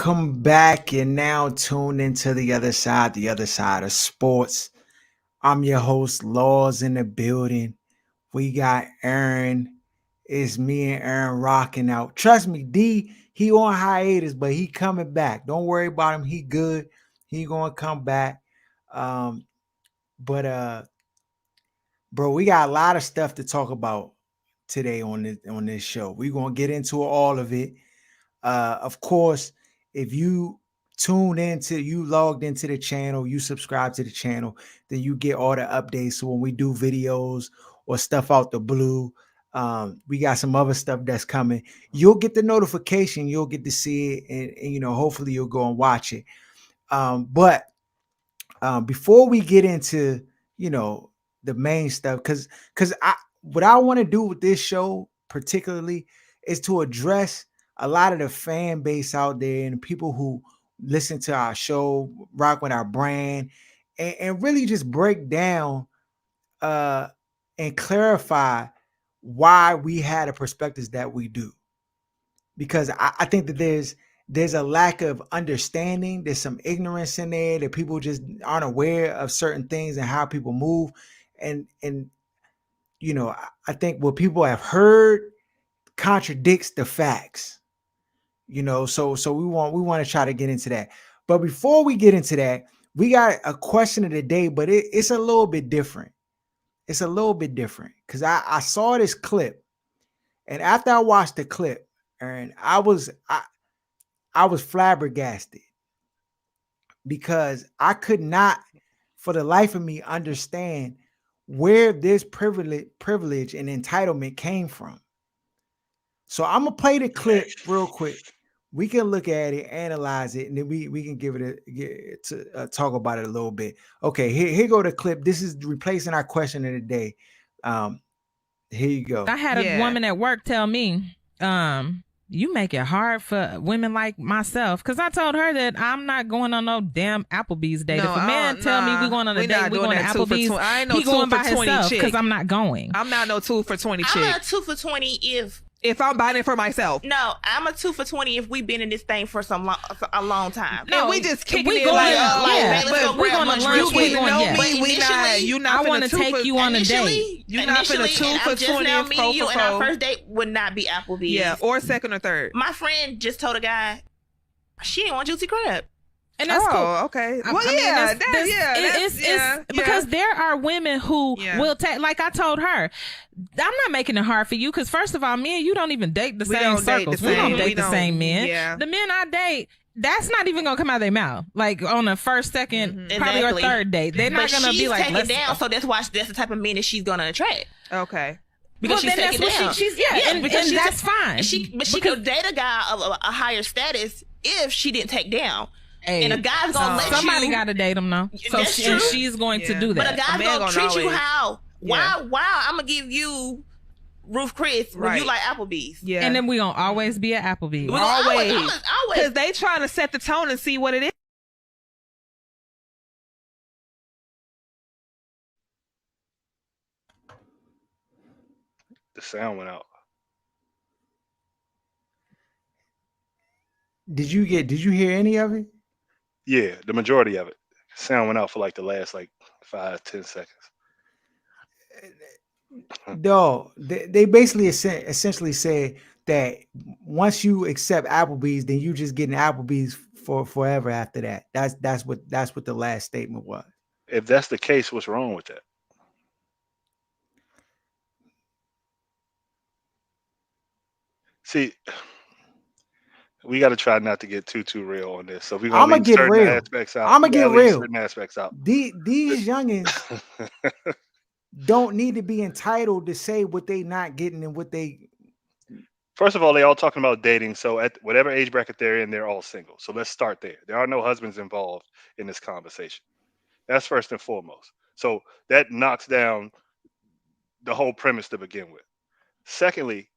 Welcome back. You're now tuned into the other side of sports. I'm your host, Laws in the building. We got Aaron. It's me and Aaron rocking out. Trust me, D, he on hiatus, but he coming back. Don't worry about him. He good. He gonna come back. Um, but bro, we got a lot of stuff to talk about today on this show. We're gonna get into all of it. Of course, if you you logged into the channel, you subscribe to the channel, then you get all the updates. So when we do videos or stuff out the blue, we got some other stuff that's coming. You'll get the notification, you'll get to see it, and hopefully you'll go and watch it. But before we get into the main stuff, because what I want to do with this show particularly is to address a lot of the fan base out there and the people who listen to our show, rock with our brand, and really just break down and clarify why we had the perspectives that we do. Because I think that there's a lack of understanding. There's some ignorance in there that people just aren't aware of certain things and how people move. And I think what people have heard contradicts the facts. So we want to try to get into that. But before we get into that, we got a question of the day, but it's a little bit different. It's a little bit different because I saw this clip, and after I watched the clip, and I was flabbergasted because I could not, for the life of me, understand where this privilege and entitlement came from. So I'm gonna play the clip real quick. We can look at it, analyze it, and then we can give it talk about it a little bit. Okay, here go the clip. This is replacing our question of the day. Here you go. I had a woman at work tell me, you make it hard for women like myself, because I told her that I'm not going on no damn Applebee's date. If a man tell me we're going on a date, we're going to Applebee's, I ain't no he going by 2 for 20 himself chick. because I'm not going. I'm not no 2 for 20 chick. I'm a 2 for 20 if I'm buying it for myself. No, I'm a 2 for 20 if we've been in this thing for a long time. No, and we just kicking we it going, but we're going to lunch. We know me. We not. You not. I want to take you on a date. You not finna 2 for 20 now meeting you, and our first date would not be Applebee's. Yeah, or second or third. My friend just told a guy she didn't want juicy crab. And that's cool. Okay. Well, it's because there are women who will take. Like I told her, I'm not making it hard for you because first of all, me and you don't even date the same circles. We don't date the same men. Yeah. The men I date, that's not even gonna come out of their mouth. Like on a first, second, probably or third date, they're not gonna be like, let's down. So that's the type of men that she's gonna attract. Okay. Because she's taking down. And that's fine. But she could date a guy of a higher status if she didn't take down. Hey, and a guy's gonna let somebody gotta date him now. So she's going to do that. But a guy's gonna treat you how? Wow, I'm gonna give you Ruth Chris when you like Applebee's. Yeah. And then we gonna always be at Applebee's. Always. Because they trying to set the tone and see what it is. The sound went out. Did you hear any of it? Yeah, the majority of it. Sound went out for like the last 5-10 seconds. No, they basically essentially said that once you accept Applebee's, then you just getting Applebee's for forever after that. That's what the last statement was. If that's the case, what's wrong with that? See, we got to try not to get too real on this. So we're gonna leave certain aspects out. I'm gonna get real. Certain aspects out. These youngins don't need to be entitled to say what they not getting and what they. First of all, they all talking about dating. So at whatever age bracket they're in, they're all single. So let's start there. There are no husbands involved in this conversation. That's first and foremost. So that knocks down the whole premise to begin with. Secondly,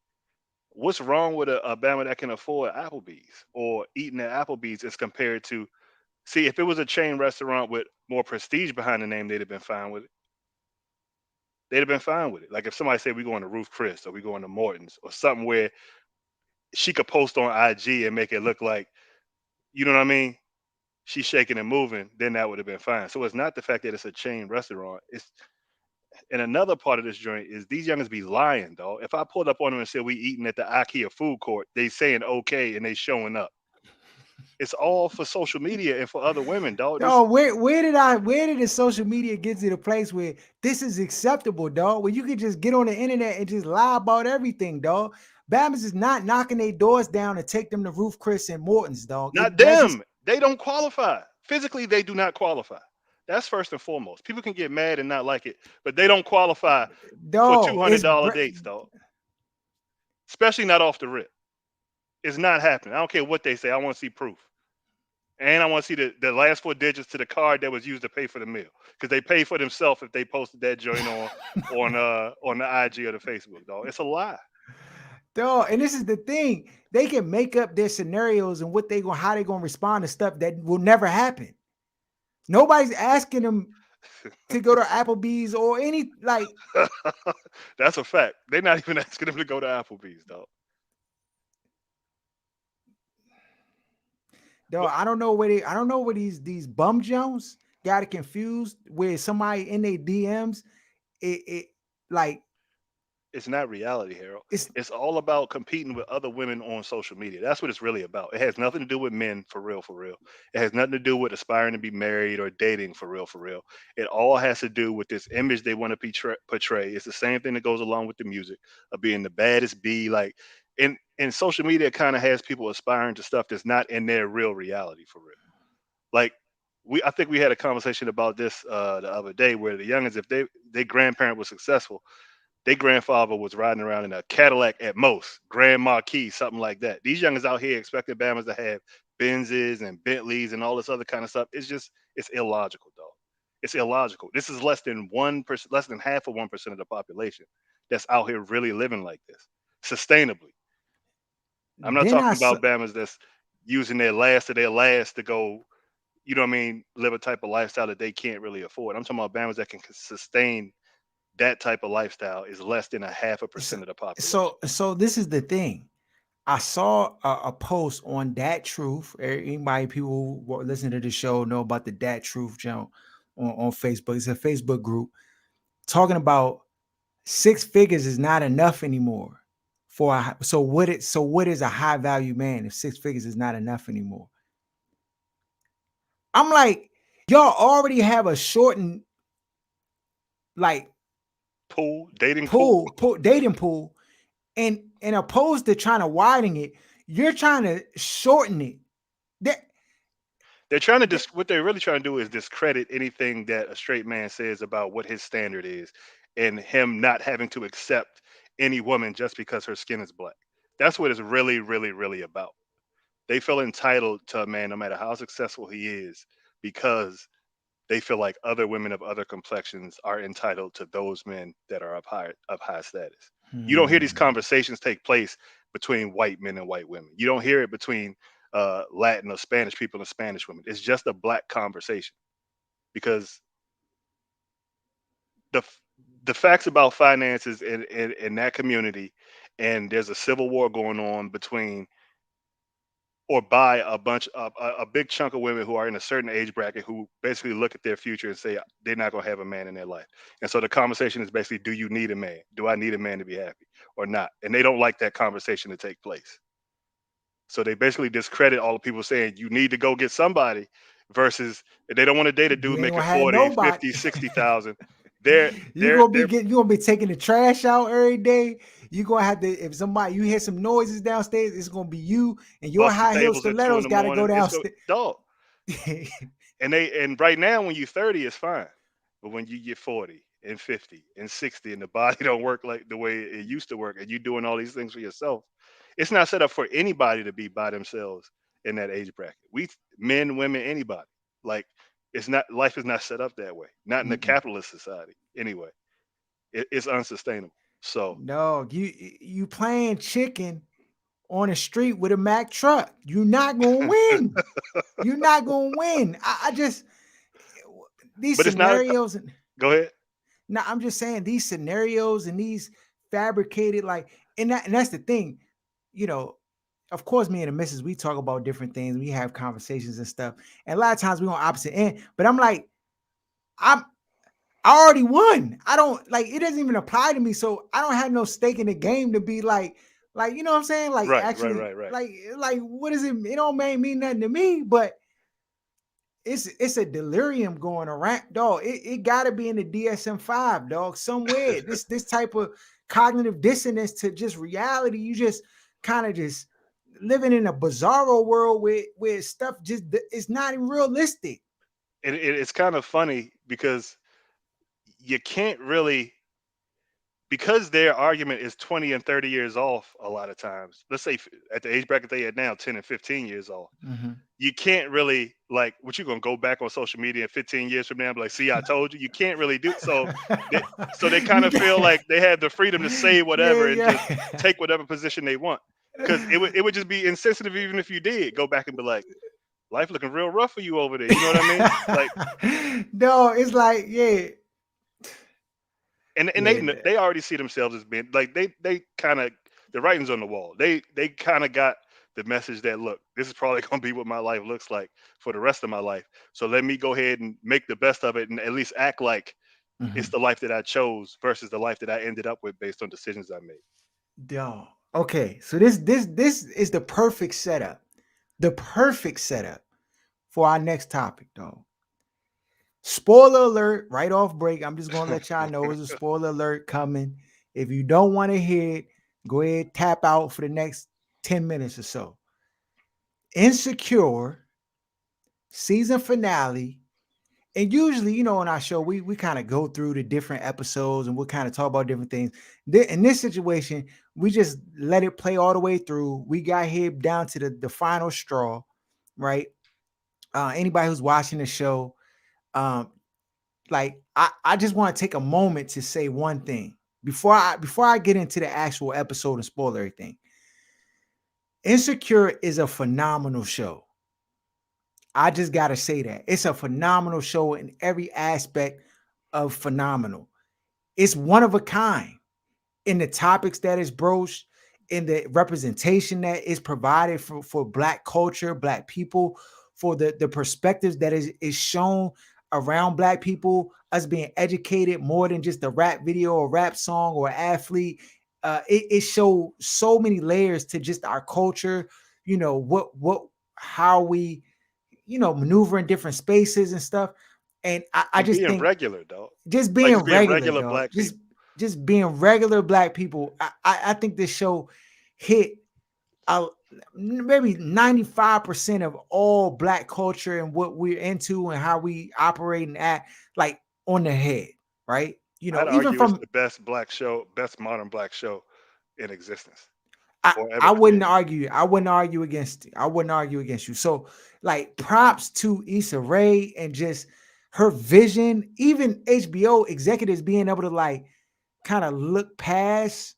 what's wrong with a Bama that can afford Applebee's or eating at Applebee's as compared to, see, if it was a chain restaurant with more prestige behind the name, they'd have been fine with it. They'd have been fine with it. Like if somebody said we going to Ruth Chris or we going to Morton's or something where she could post on IG and make it look like you know what I mean? She's shaking and moving, then that would have been fine. So it's not the fact that it's a chain restaurant. It's and another part of this joint is these youngins be lying, dog. If I pulled up on them and said we eating at the IKEA food court, they saying okay and they showing up. It's all for social media and for other women, dog. Dog, where did the social media get to the place where this is acceptable, dog? Where you can just get on the internet and just lie about everything, dog. Bama's is not knocking their doors down to take them to Roof Chris and Morton's, dog. Not them. They don't qualify. Physically, they do not qualify. That's first and foremost. People can get mad and not like it, but they don't qualify for $200 dates, dog. Especially not off the rip. It's not happening. I don't care what they say. I want to see proof. And I want to see the last 4 digits to the card that was used to pay for the meal. Because they pay for themselves if they posted that joint on the IG or the Facebook, dog. It's a lie. Dog, and this is the thing. They can make up their scenarios and how they gonna respond to stuff that will never happen. Nobody's asking them to go to Applebee's or any like. That's a fact. They're not even asking them to go to Applebee's, dog. Dog, I don't know where these bum Jones got it confused where somebody in their DMs, it like. It's not reality, Harold. It's all about competing with other women on social media. That's what it's really about. It has nothing to do with men for real, for real. It has nothing to do with aspiring to be married or dating for real, for real. It all has to do with this image they want to portray. It's the same thing that goes along with the music of being the baddest bee. Like in social media, kind of has people aspiring to stuff that's not in their real reality for real. Like I think we had a conversation about this the other day where the youngins, if their grandparent was successful, their grandfather was riding around in a Cadillac at most, Grand Marquis, something like that. These youngins out here expecting Bamas to have Benzes and Bentleys and all this other kind of stuff. It's illogical, dog. It's illogical. This is less than 1%, less than half of 1% of the population that's out here really living like this, sustainably. I'm not talking about Bamas that's using their last of their last to go, you know what I mean, live a type of lifestyle that they can't really afford. I'm talking about Bamas that can sustain that type of lifestyle is less than 0.5% of the population. So this is the thing. I saw a post on Dat Truth. People who listen to the show know about the Dat Truth channel on Facebook. It's a Facebook group talking about 6 figures is not enough anymore. So what is a high value man if 6 figures is not enough anymore? I'm like, y'all already have a shortened like dating pool, and opposed to trying to widen it, you're trying to shorten it. They're trying to what they're really trying to do is discredit anything that a straight man says about what his standard is, and him not having to accept any woman just because her skin is black. That's what it's really, really, really about. They feel entitled to a man no matter how successful he is because they feel like other women of other complexions are entitled to those men that are of high status. You don't hear these conversations take place between white men and white women. You don't hear it between Latin or Spanish people and Spanish women. It's just a black conversation because the facts about finances in that community, and there's a civil war going on between or by a big chunk of women who are in a certain age bracket who basically look at their future and say they're not going to have a man in their life. And so the conversation is basically, do you need a man? Do I need a man to be happy or not? And they don't like that conversation to take place. So they basically discredit all the people saying you need to go get somebody versus they don't want to date a dude making 40, 50, 60,000. You're gonna be taking the trash out every day. You're gonna have to, if you hear some noises downstairs, it's gonna be you and your high heel stilettos got to go downstairs. Dog. and right now when you're 30, it's fine, but when you get 40 and 50 and 60 and the body don't work like the way it used to work, and you're doing all these things for yourself, it's not set up for anybody to be by themselves in that age bracket. Men, women, anybody. Like, it's not, life is not set up that way. Not in a capitalist society. Anyway, it's unsustainable. So no, you playing chicken on the street with a Mack truck. You're not gonna win. You're not gonna win. I just these but scenarios. Go ahead. No, I'm just saying these scenarios and these fabricated and that's the thing. You know, of course, me and the missus, we talk about different things. We have conversations and stuff. And a lot of times we on opposite end. But I'm like, I already won. I don't like it doesn't even apply to me. So I don't have no stake in the game to be like, you know what I'm saying? Like actually, right. like what is it? It don't mean nothing to me, but it's a delirium going around, dog. It gotta be in the DSM-5, dog, somewhere. this type of cognitive dissonance to just reality. You just kind of just living in a bizarro world where stuff just it's not even realistic. It's kind of funny because you can't really, because their argument is 20 and 30 years off a lot of times. Let's say at the age bracket they at now, 10 and 15 years off. Mm-hmm. You can't really, like, what you gonna go back on social media 15 years from now and be like, see, I told you. You can't really do so. They kind of feel like they have the freedom to say whatever and just take whatever position they want. Because it would just be insensitive even if you did go back and be like, life looking real rough for you over there. You know what I mean? Like, no, it's like, yeah. And they already see themselves as being like they kind of, the writing's on the wall. They kind of got the message that, look, this is probably going to be what my life looks like for the rest of my life. So let me go ahead and make the best of it and at least act like it's the life that I chose versus the life that I ended up with based on decisions I made. Yo, okay, so this is the perfect setup. The perfect setup for our next topic, though. Spoiler alert, right off break. I'm just going to let y'all know there's a spoiler alert coming. If you don't want to hear it, go ahead, tap out for the next 10 minutes or so. Insecure, season finale. And usually, you know, on our show, we kind of go through the different episodes and we'll kind of talk about different things. In this situation, we just let it play all the way through. We got here down to the final straw, right? Anybody who's watching the show, like I just want to take a moment to say one thing before I get into the actual episode and spoil everything. Insecure is a phenomenal show. I just gotta say that it's a phenomenal show in every aspect of phenomenal. It's one of a kind in the topics that is broached, in the representation that is provided for Black culture, Black people, for the perspectives that is shown around Black people, us being educated more than just a rap video or rap song or athlete. It showed so many layers to just our culture, you know, how we, you know, maneuver in different spaces and stuff. And I just think regular, dog. Just being regular Black people. Just being regular Black people. I think this show hit maybe 95% of all Black culture and what we're into and how we operate and act, like, on the head, right? You know, I'd even from it's the best Black show, best modern Black show in existence. I wouldn't argue. I wouldn't argue against you. So, like, props to Issa Rae and just her vision. Even HBO executives being able to, like, kind of look past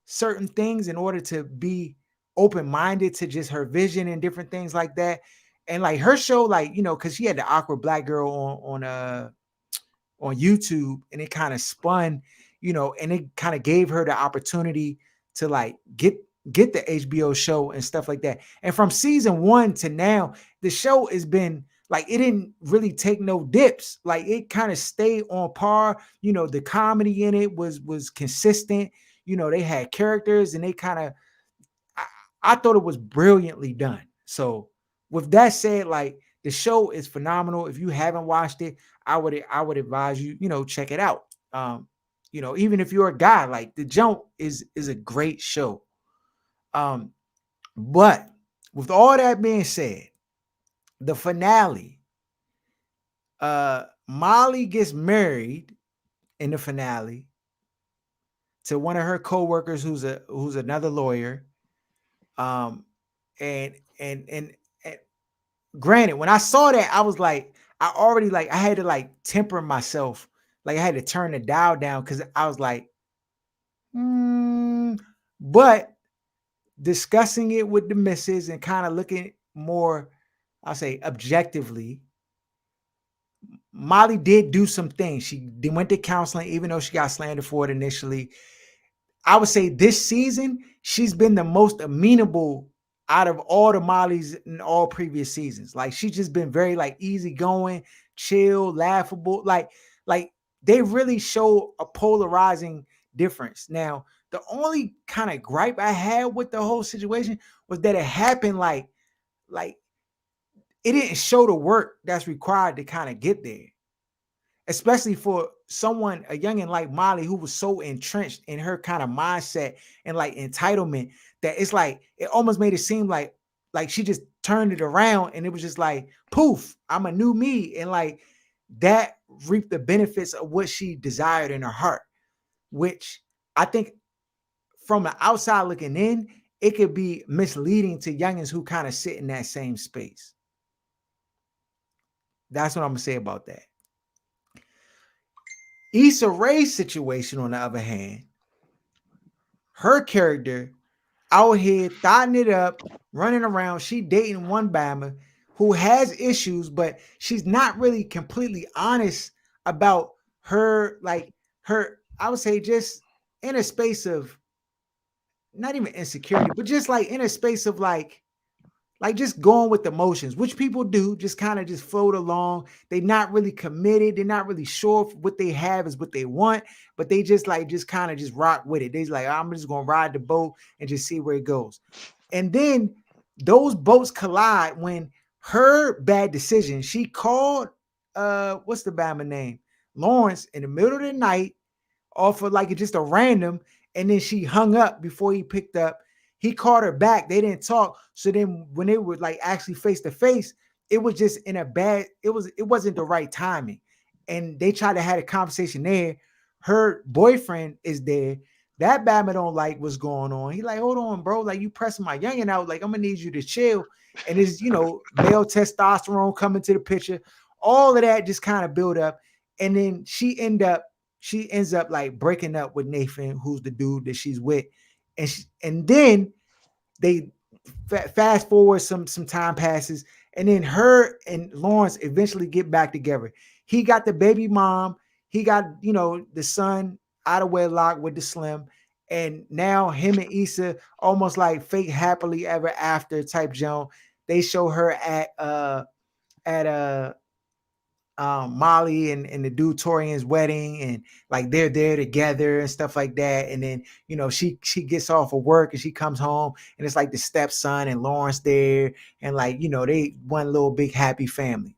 certain things in order to be open-minded to just her vision and different things like that. And, like, her show, like, you know, because she had the awkward Black girl on YouTube, and it kind of spun, you know, and it kind of gave her the opportunity to, like, get the HBO show and stuff like that. And from season 1 to now, the show has been like, it didn't really take no dips. Like, it kind of stayed on par. You know, the comedy in it was consistent. You know, they had characters and they kind of, I thought it was brilliantly done. So with that said, like, the show is phenomenal. If you haven't watched it, I would advise you, you know, check it out. You know, even if you're a guy, like, The Jump is a great show. But with all that being said, the finale, Molly gets married in the finale to one of her co-workers who's another lawyer. And granted, when I saw that, I was like, I had to, like, temper myself. Like, I had to turn the dial down because I was like, but discussing it with the missus and kind of looking more, I'll say, objectively, Molly did do some things. She went to counseling, even though she got slandered for it initially. I would say this season, she's been the most amenable out of all the Mollies in all previous seasons. Like she's just been very like easygoing, chill, laughable. Like they really show a polarizing difference. Now, the only kind of gripe I had with the whole situation was that it happened like it didn't show the work that's required to kind of get there. Especially for someone, a youngin' like Molly, who was so entrenched in her kind of mindset and like entitlement that it's like it almost made it seem like she just turned it around and it was just like poof, I'm a new me, and like that reaped the benefits of what she desired in her heart, which I think from the outside looking in, it could be misleading to youngins who kind of sit in that same space. That's what I'm gonna say about that. Issa Rae's situation, on the other hand, her character out here thotting it up, running around. She dating one Bama who has issues, but she's not really completely honest about her, like her, I would say just in a space of not even insecurity, but just like in a space of like just going with the motions, which people do, just kind of just float along. They're not really committed. They're not really sure if what they have is what they want, but they just like just kind of just rock with it. They're like, I'm just gonna ride the boat and just see where it goes. And then those boats collide when her bad decision, she called what's the Bama name? Lawrence in the middle of the night off of like just a random, and then she hung up before he picked up. He called her back. They didn't talk. So then when they were like actually face to face, it was just in a bad, it wasn't the right timing. And they tried to have a conversation there. Her boyfriend is there. That Bama don't like what's going on. He like, hold on, bro. Like you pressing my youngin out. Like I'm gonna need you to chill. And it's, male testosterone coming to the picture. All of that just kind of build up. And then she ends up like breaking up with Nathan, who's the dude that she's with, and then they fast forward some time passes, and then her and Lawrence eventually get back together. He got the baby mom, he got the son out of wedlock with the Slim, and now him and Issa almost like fake happily ever after type Joan. They show her at Molly and the dude Torian's wedding, and like they're there together and stuff like that. And then she gets off of work and she comes home and it's like the stepson and Lawrence there, and like they one little big happy family.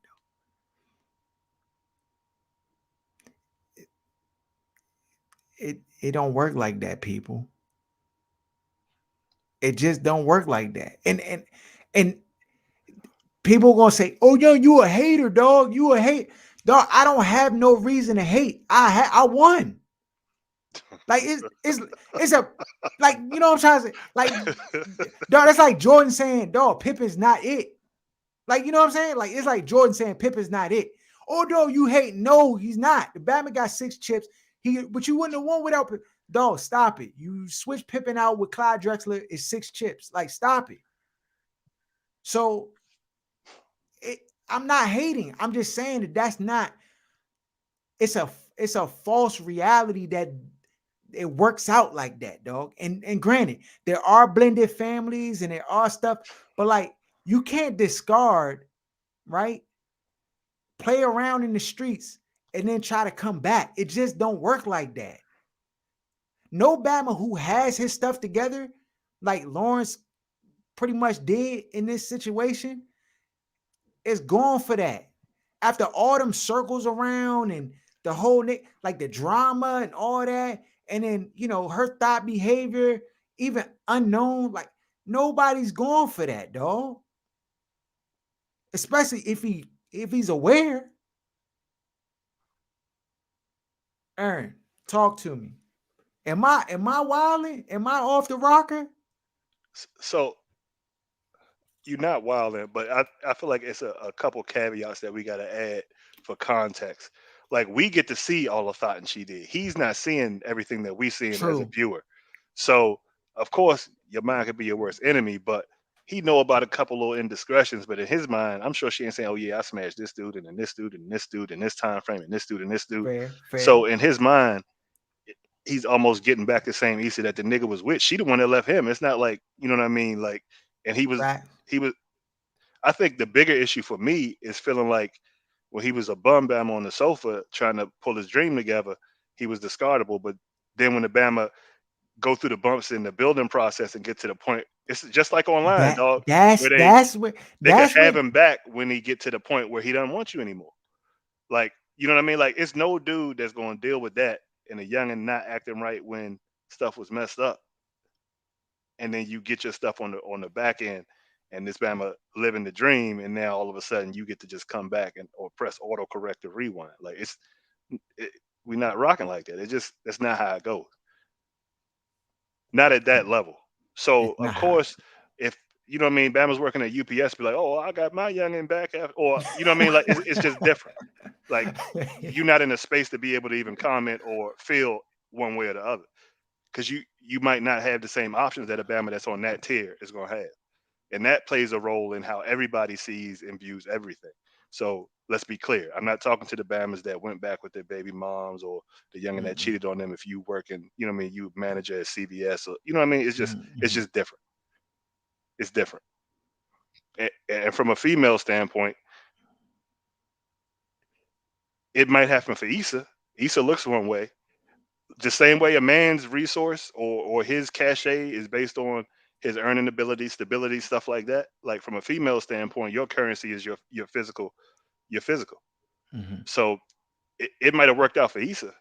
It don't work like that, people. It just don't work like that. And people gonna say, "Oh, yo, you a hater, dog. You a hate, dog." I don't have no reason to hate. I won. Like it's a like what I'm trying to say. Like, dog, that's like Jordan saying, "Dog, Pippen's not it." Like what I'm saying. Like it's like Jordan saying Pippen's not it. Oh, dog, you hate? No, he's not. The Batman got 6 chips. But you wouldn't have won without. Dog, stop it. You switch Pippen out with Clyde Drexler. It's 6 chips. Like, stop it. So I'm not hating. I'm just saying that that's not. It's a false reality that it works out like that, dog. And granted, there are blended families and there are stuff, but like you can't discard, right? Play around in the streets and then try to come back. It just don't work like that. No Bama who has his stuff together, like Lawrence pretty much did in this situation, is going for that. After all them circles around and the whole like the drama and all that, and then her thought behavior, even unknown, like nobody's going for that, dog. Especially if he's aware. Aaron, talk to me. Am I wilding? Am I off the rocker? So you're not wilding, but I feel like it's a couple caveats that we got to add for context. Like we get to see all the thought and she did. He's not seeing everything that we seeing as a viewer. So of course your mind could be your worst enemy, but he know about a couple little indiscretions. But in his mind, I'm sure she ain't saying, "Oh yeah, I smashed this dude and then this dude and this dude and this time frame and this dude and this dude." Fair. So in his mind, he's almost getting back the same Issa that the nigga was with. She the one that left him. It's not like, you know what I mean? Like And he was Right. he was. I think the bigger issue for me is feeling like when he was a bum Bama on the sofa trying to pull his dream together, he was discardable. But then when the Bama go through the bumps in the building process and get to the point, it's just like online, That dog, that's where that's what they could that's have what him back when he get to the point where he doesn't want you anymore. Like, you know what I mean? Like, it's no dude that's going to deal with that and a young and not acting right when stuff was messed up, and then you get your stuff on the back end, and this Bama living the dream, and now all of a sudden you get to just come back and or press auto corrective rewind. Like, it, we're not rocking like that. It just that's not how it goes. Not at that level. So it's of not how. course, if you know what I mean, Bama's working at UPS, be like, oh, I got my youngin back, or you know what I mean, like it's just different. Like you're not in a space to be able to even comment or feel one way or the other, because you might not have the same options that a Bama that's on that tier is going to have, and that plays a role in how everybody sees and views everything. So let's be clear. I'm not talking to the Bamas that went back with their baby moms or the youngin that Mm-mm, cheated on them. If you working, you know what I mean, you manager at CVS, or you know what I mean. It's mm-mm. just different. It's different. And from a female standpoint, it might happen for Issa. Issa looks one way. The same way a man's resource or his cachet is based on his earning ability, stability, stuff like that. Like from a female standpoint, your currency is your physical. Mhm. So it might have worked out for Issa.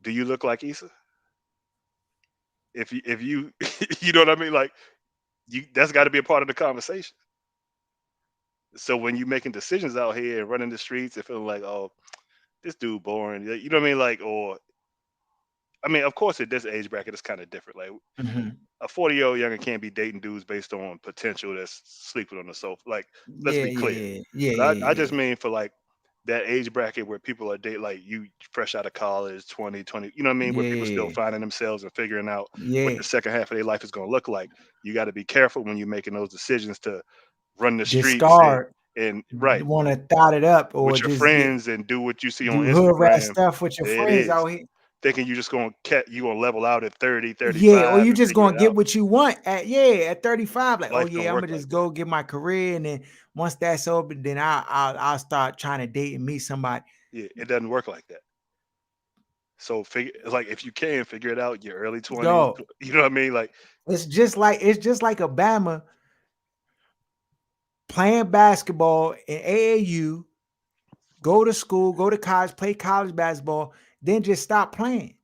Do you look like Issa? If you you know what I mean? Like you that's got to be a part of the conversation. So when you're making decisions out here and running the streets and feeling like, oh, this dude boring, you know what I mean? Like, or I mean, of course, at this age bracket, it's kind of different. Like Mhm. a 40-year-old younger can't be dating dudes based on potential that's sleeping on the sofa. Like, let's Yeah, be yeah, clear. yeah, yeah, But yeah, I yeah, just mean for like that age bracket where people are date like you fresh out of college, 2020, you know what I mean? Where people still yeah, finding themselves and figuring out what yeah. the second half of their life is going to look like. You got to be careful when you're making those decisions to run the streets Discard. and right Want to thought it up or with your just get friends and do what you see on do hood rat Instagram. stuff with your There it friends is. out here. Thinking you're just going to you going to level out at 30, Yeah, or 35 you and just figure gonna it get out. what you want at at 35. Like, oh Life don't yeah, I'm work gonna like just that. go get my career, and then once that's over, then I'll start trying to date and meet somebody. Yeah, it doesn't work like that. So figure like if you can figure it out in your early 20s, Yo, you know what I mean? Like it's just like Obama playing basketball in AAU, go to school, go to college, play college basketball, then just stop playing.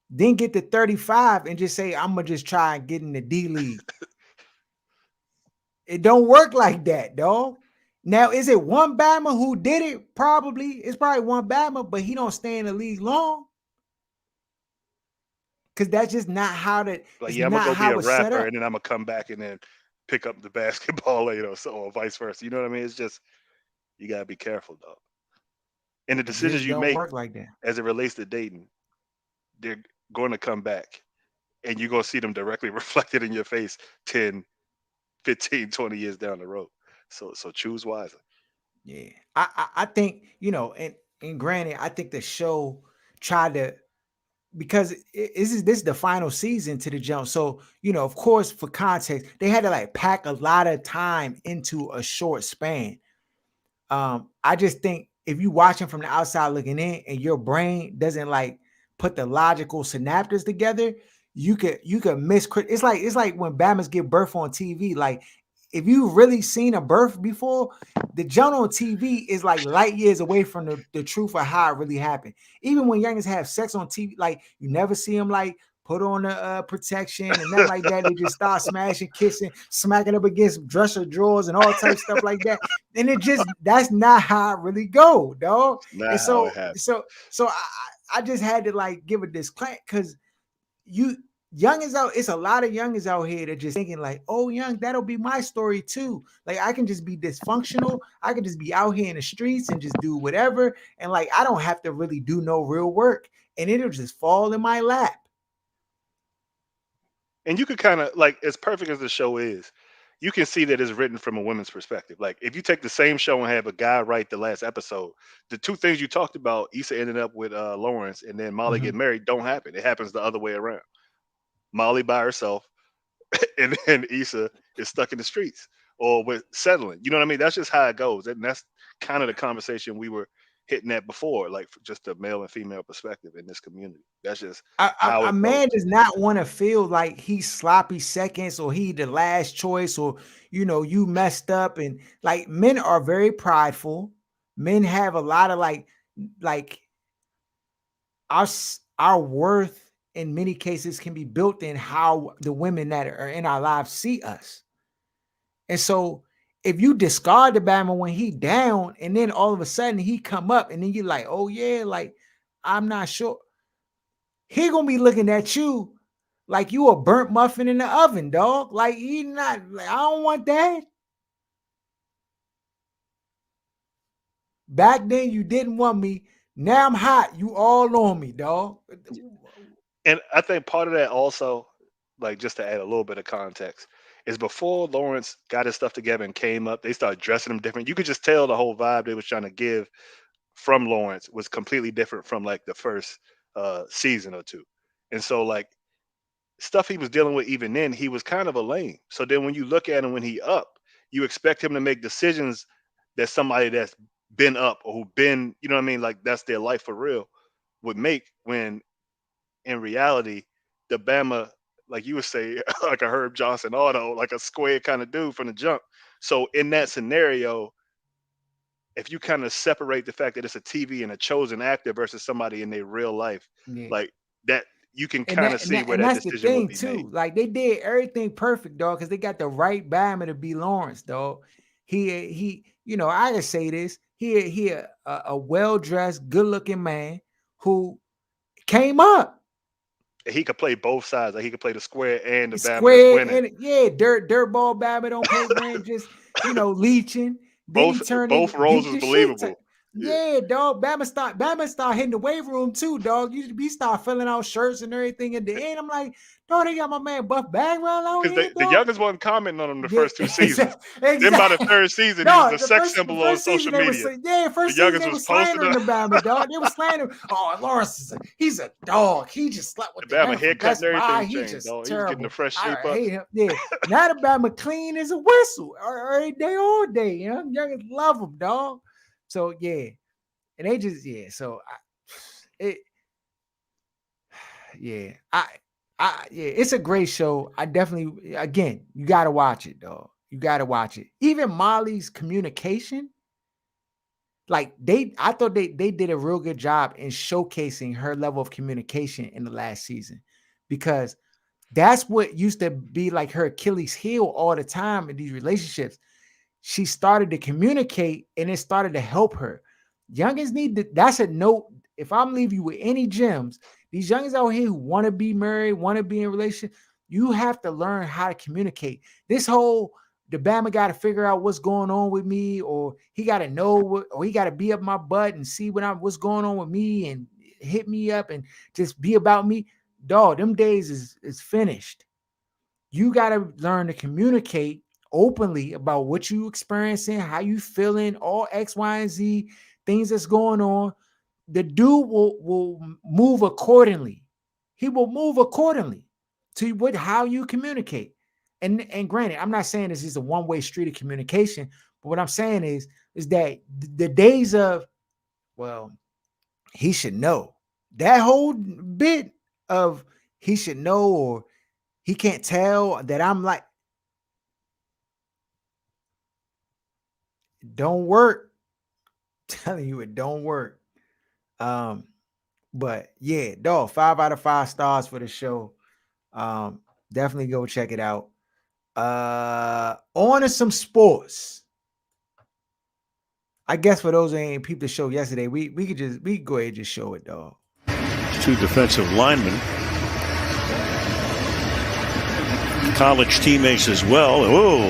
Then get to 35 and just say, I'm gonna just try and get in the D League. It don't work like that, dog. Now, is it one Bama who did it? Probably. It's probably one Bama, but he don't stay in the league long. Because that's just not how that like it's yeah, I'm gonna not go be a how it's set rapper up. and then I'm gonna come back and then pick up the basketball later, so or vice versa. You know what I mean? It's just you gotta be careful, though. And the It decisions just you don't make work like that. as it relates to dating, they're going to come back and you're going to see them directly reflected in your face 10, 15, 20 years down the road. So choose wisely. Yeah. I think, and granted, I think the show tried to because this is the final season to the jump. So, of course, for context, they had to like pack a lot of time into a short span. I just think if you watching from the outside looking in and your brain doesn't like put the logical synapses together, you could miss. It's like when Bama's give birth on TV. Like if you've really seen a birth before, the jump on TV is like light years away from the truth of how it really happened. Even when youngins have sex on TV, like you never see them like put on the protection and nothing like that. They just start smashing, kissing, smacking up against dresser drawers and all types of stuff like that. And it just that's not how it really go, dog. And Not how it so happened. so so I just had to like give a disclaimer because you youngins out, it's a lot of youngins out here that just thinking like, oh young, that'll be my story too. Like I can just be dysfunctional, I can just be out here in the streets and just do whatever. And like I don't have to really do no real work and it'll just fall in my lap. And you could kind of like as perfect as the show is, you can see that it's written from a woman's perspective. Like if you take the same show and have a guy write the last episode, the two things you talked about, Issa ended up with Lawrence and then Molly get Mhm. married, don't happen. It happens the other way around. Molly by herself, and then Issa is stuck in the streets or with settling. You know what I mean? That's just how it goes. And that's kind of the conversation we were hitting at before, like just a male and female perspective in this community. That's just how a man does not want to feel like he's sloppy seconds or he the last choice or, you know, you messed up. And like men are very prideful. Men have a lot of like our worth in many cases can be built in how the women that are in our lives see us. And so if you discard the Bama when he down and then all of a sudden he come up and then you're like, oh yeah, like I'm not sure. He gonna be looking at you like you a burnt muffin in the oven, dog. Like he not like, I don't want that. Back then you didn't want me. Now I'm hot. You all on me, dog. And I think part of that also, like just to add a little bit of context, is before Lawrence got his stuff together and came up, they started dressing him different. You could just tell the whole vibe they was trying to give from Lawrence was completely different from like the first season or two. And so like stuff he was dealing with even then, he was kind of a lame. So then when you look at him when he up, you expect him to make decisions that somebody that's been up or who been, you know what I mean, like that's their life for real, would make, when in reality, the Bama, like you would say, like a Herb Johnson auto, like a square kind of dude from the jump. So in that scenario, if you kind of separate the fact that it's a TV and a chosen actor versus somebody in their real life, like that, you can kind of see where that decision would be made. Like they did everything perfect, dog, because they got the right Bama to be Lawrence, dog. He, you know, I can say this. He a well-dressed, good-looking man who came up. He could play both sides. Like he could play the square and the Bama that's winning. And, dirt ball Bama don't play brand, just, you know, leeching. Both roles is believable. Yeah, dog. Bama start hitting the weight room too, dog. You start filling out shirts and everything at the end. I'm like, dog, they got my man Buff Bagwell on here. The youngest wasn't commenting on him the first two seasons. Then by the third season, he was a sex symbol on social media. First season they was slandering the Bama, dog. They was slandering. Oh, Lawrence he's a dog. He just slept with the Bama haircut and everything changed, dog. He was getting the fresh shape up. Hate him. Yeah, now the Bama clean as a whistle every day, all day. You know, youngest love him, dog. So yeah, and they just so it's a great show. I definitely, again, you gotta watch it, dog. You gotta watch it. Even Molly's communication, like I thought they did a real good job in showcasing her level of communication in the last season, because that's what used to be like her Achilles heel all the time in these relationships. She started to communicate and it started to help her. Youngins need to, that's a note. If I'm leaving you with any gems, these youngins out here who want to be married, want to be in a relationship, you have to learn how to communicate. This whole, the Bama got to figure out what's going on with me, or he got to know what, or he got to be up my butt and see what's going on with me and hit me up and just be about me. Dog, them days is finished. You got to learn to communicate openly about what you experiencing, how you feeling, all X, Y, and Z, things that's going on. The dude will move accordingly. He will move accordingly to how you communicate. And granted, I'm not saying this is a one-way street of communication, but what I'm saying is that the days of, well, he should know, that whole bit of he should know or he can't tell that I'm like, don't work. I'm telling you, it don't work. But yeah, dog, 5 out of 5 stars for the show. Definitely go check it out. On to some sports. I guess for those who ain't peeped the show yesterday, we could go ahead and just show it, dog. 2 defensive linemen, college teammates as well. Oh,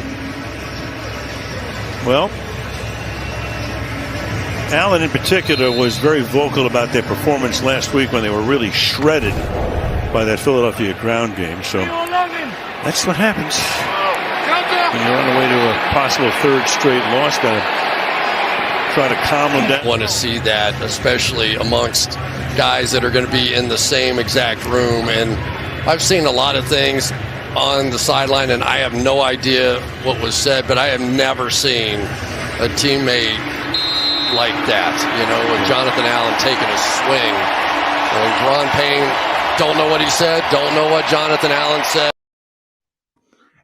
well, Allen in particular was very vocal about their performance last week when they were really shredded by that Philadelphia ground game. So that's what happens when you're on the way to a possible 3rd straight loss. Got to try to calm them down. I want to see that, especially amongst guys that are going to be in the same exact room. And I've seen a lot of things on the sideline, and I have no idea what was said, but I have never seen a teammate like that, with Jonathan Allen taking a swing. And Ron Payne, don't know what he said, don't know what Jonathan Allen said.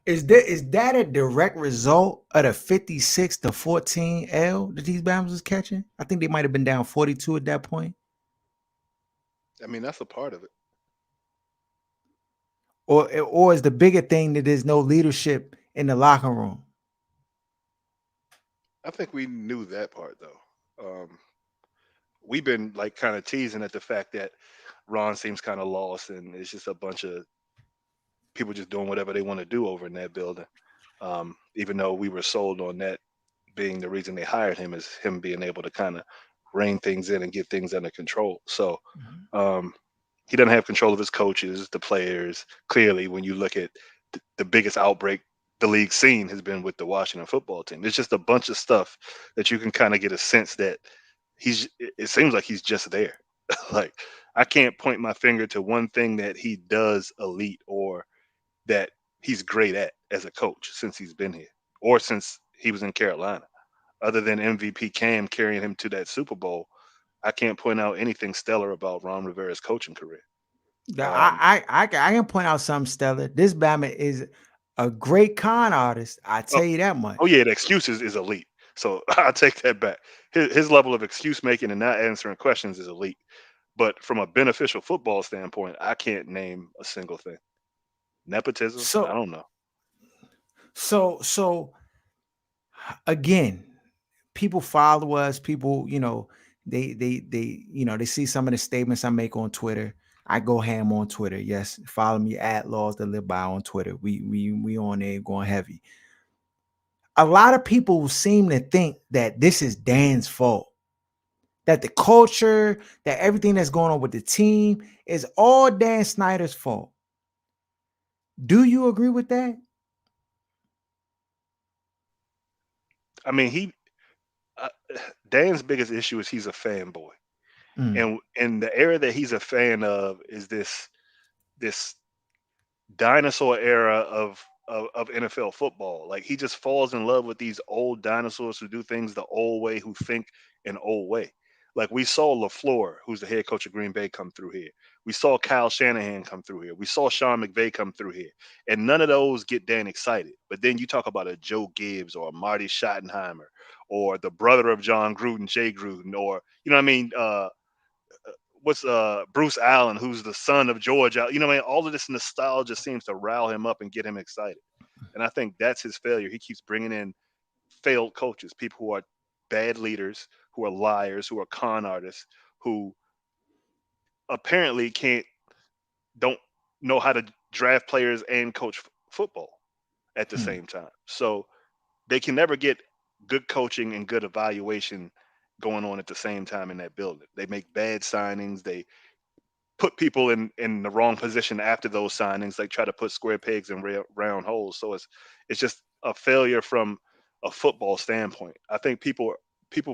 Is that a direct result of the 56-14 L that these Bama's was catching? I think they might have been down 42 at that point. I mean, that's a part of it. Or is the bigger thing that there's no leadership in the locker room? I think we knew that part, though. We've been like kind of teasing at the fact that Ron seems kind of lost, and it's just a bunch of people just doing whatever they want to do over in that building. Even though we were sold on that being the reason they hired him, is him being able to kind of rein things in and get things under control. So he doesn't have control of his coaches, the players. Clearly, when you look at the biggest outbreak the league's seen has been with the Washington football team. It's just a bunch of stuff that you can kind of get a sense that it seems like he's just there. Like, I can't point my finger to one thing that he does elite or that he's great at as a coach since he's been here or since he was in Carolina. Other than MVP Cam carrying him to that Super Bowl, I can't point out anything stellar about Ron Rivera's coaching career. I can point out something stellar. This Bama is a great con artist. I tell you that much. Oh yeah, the excuses is elite. So I'll take that back. His level of excuse making and not answering questions is elite. But from a beneficial football standpoint, I can't name a single thing. Nepotism? I don't know. So again, people follow us. People, they see some of the statements I make on Twitter. I go ham on Twitter. Yes, follow me at Laws That Live By on Twitter. We on there going heavy. A lot of people seem to think that this is Dan's fault. That the culture, that everything that's going on with the team is all Dan Snyder's fault. Do you agree with that? I mean, Dan's biggest issue is he's a fanboy. And in the era that he's a fan of is this dinosaur era of NFL football. Like, he just falls in love with these old dinosaurs who do things the old way, who think an old way. Like, we saw LaFleur, who's the head coach of Green Bay, come through here. We saw Kyle Shanahan come through here. We saw Sean McVay come through here. And none of those get Dan excited. But then you talk about a Joe Gibbs or a Marty Schottenheimer or the brother of John Gruden, Jay Gruden, or, what's Bruce Allen, who's the son of George Allen. All of this nostalgia seems to rile him up and get him excited. And I think that's his failure. He keeps bringing in failed coaches, people who are bad leaders, who are liars, who are con artists, who apparently don't know how to draft players and coach football at the same time. So they can never get good coaching and good evaluation going on at the same time in that building. They make bad signings. They put people in the wrong position after those signings. They try to put square pegs in round holes. So it's just a failure from a football standpoint. I think people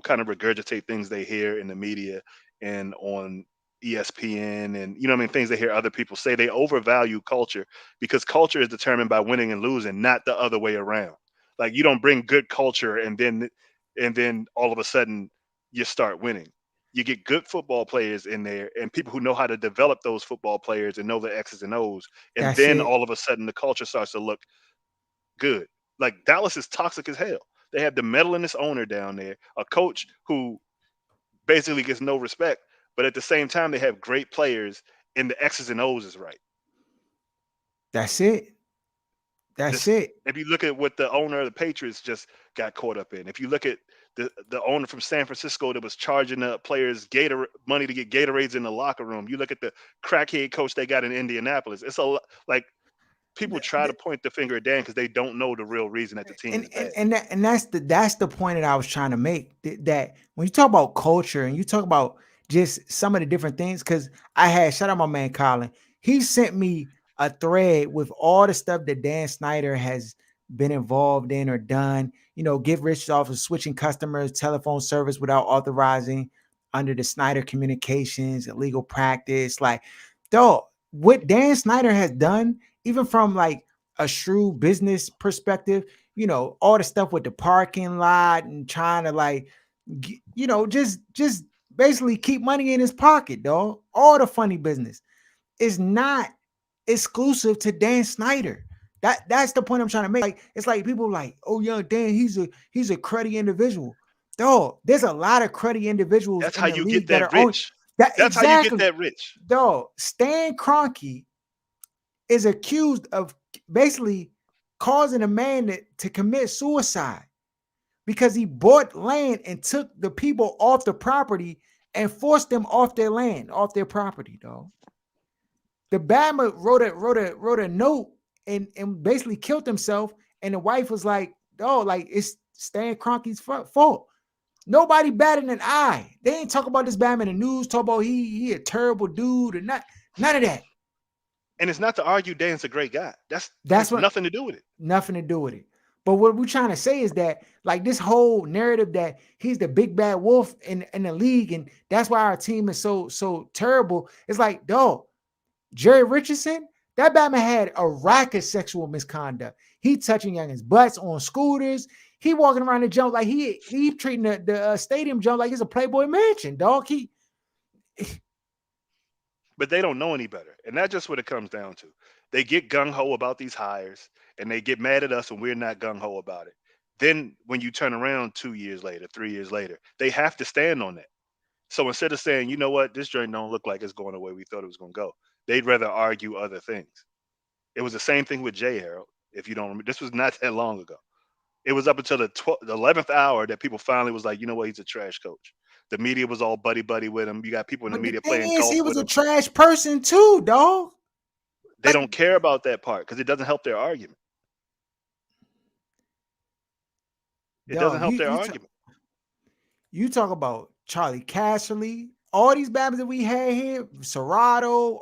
kind of regurgitate things they hear in the media and on ESPN and things they hear other people say. They overvalue culture because culture is determined by winning and losing, not the other way around. Like, you don't bring good culture and then all of a sudden you start winning. You get good football players in there and people who know how to develop those football players and know the X's and O's. And then all of a sudden the culture starts to look good. Like, Dallas is toxic as hell. They have the meddlingest owner down there, a coach who basically gets no respect, but at the same time they have great players and the X's and O's is right. That's it. If you look at what the owner of the Patriots just got caught up in, if you look at the owner from San Francisco that was charging the players money to get Gatorades in the locker room, you look at the crackhead coach they got in Indianapolis. It's like people try to point the finger at Dan because they don't know the real reason that the team is bad. And that's the point that I was trying to make. That when you talk about culture and you talk about just some of the different things, because shout out my man Colin. He sent me a thread with all the stuff that Dan Snyder has been involved in or done. Get rich off of switching customers, telephone service without authorizing under the Snyder Communications, illegal practice. Like, dog, what Dan Snyder has done, even from like a shrewd business perspective, you know, all the stuff with the parking lot and trying to like, you know, just basically keep money in his pocket, dog. All the funny business is not exclusive to Dan Snyder. That's the point I'm trying to make. Like, it's like people like, oh yeah, Dan, he's a cruddy individual. Dog, there's a lot of cruddy individuals That's in how the you league get that that are rich. That's exactly how you get that rich. Dog, Stan Kroenke is accused of basically causing a man to commit suicide because he bought land and took the people off the property and forced them off their land, off their property, dog. The Bama wrote a note and basically killed himself, and the wife was like, "Oh, like it's Stan Kroenke's fault." Nobody batted an eye. They ain't talk about this Bama in the news. Talk about he a terrible dude or not. None of that. And it's not to argue Dan's a great guy. That's what, nothing to do with it. Nothing to do with it. But what we're trying to say is that, like, this whole narrative that he's the big bad wolf in the league, and that's why our team is so terrible. It's like, dog, Jerry Richardson, that Batman had a rack of sexual misconduct. He touching youngins' butts on scooters. He walking around the jump like he treating the stadium jump like it's a Playboy mansion, dog. But they don't know any better. And that's just what it comes down to. They get gung-ho about these hires, and they get mad at us when we're not gung-ho about it. Then when you turn around 2 years later, 3 years later, they have to stand on that. So instead of saying, you know what, this joint don't look like it's going the way we thought it was going to go, they'd rather argue other things. It was the same thing with Jay Harold. If you don't remember, this was not that long ago. It was up until the 11th hour that people finally was like, you know what, he's a trash coach. The media was all buddy with him. You got people in the media playing golf. He was a trash person too, dog. They don't care about that part because it doesn't help their argument. It doesn't help their argument. You talk about Charlie Casserly, all these Bama's that we had here, Serrato,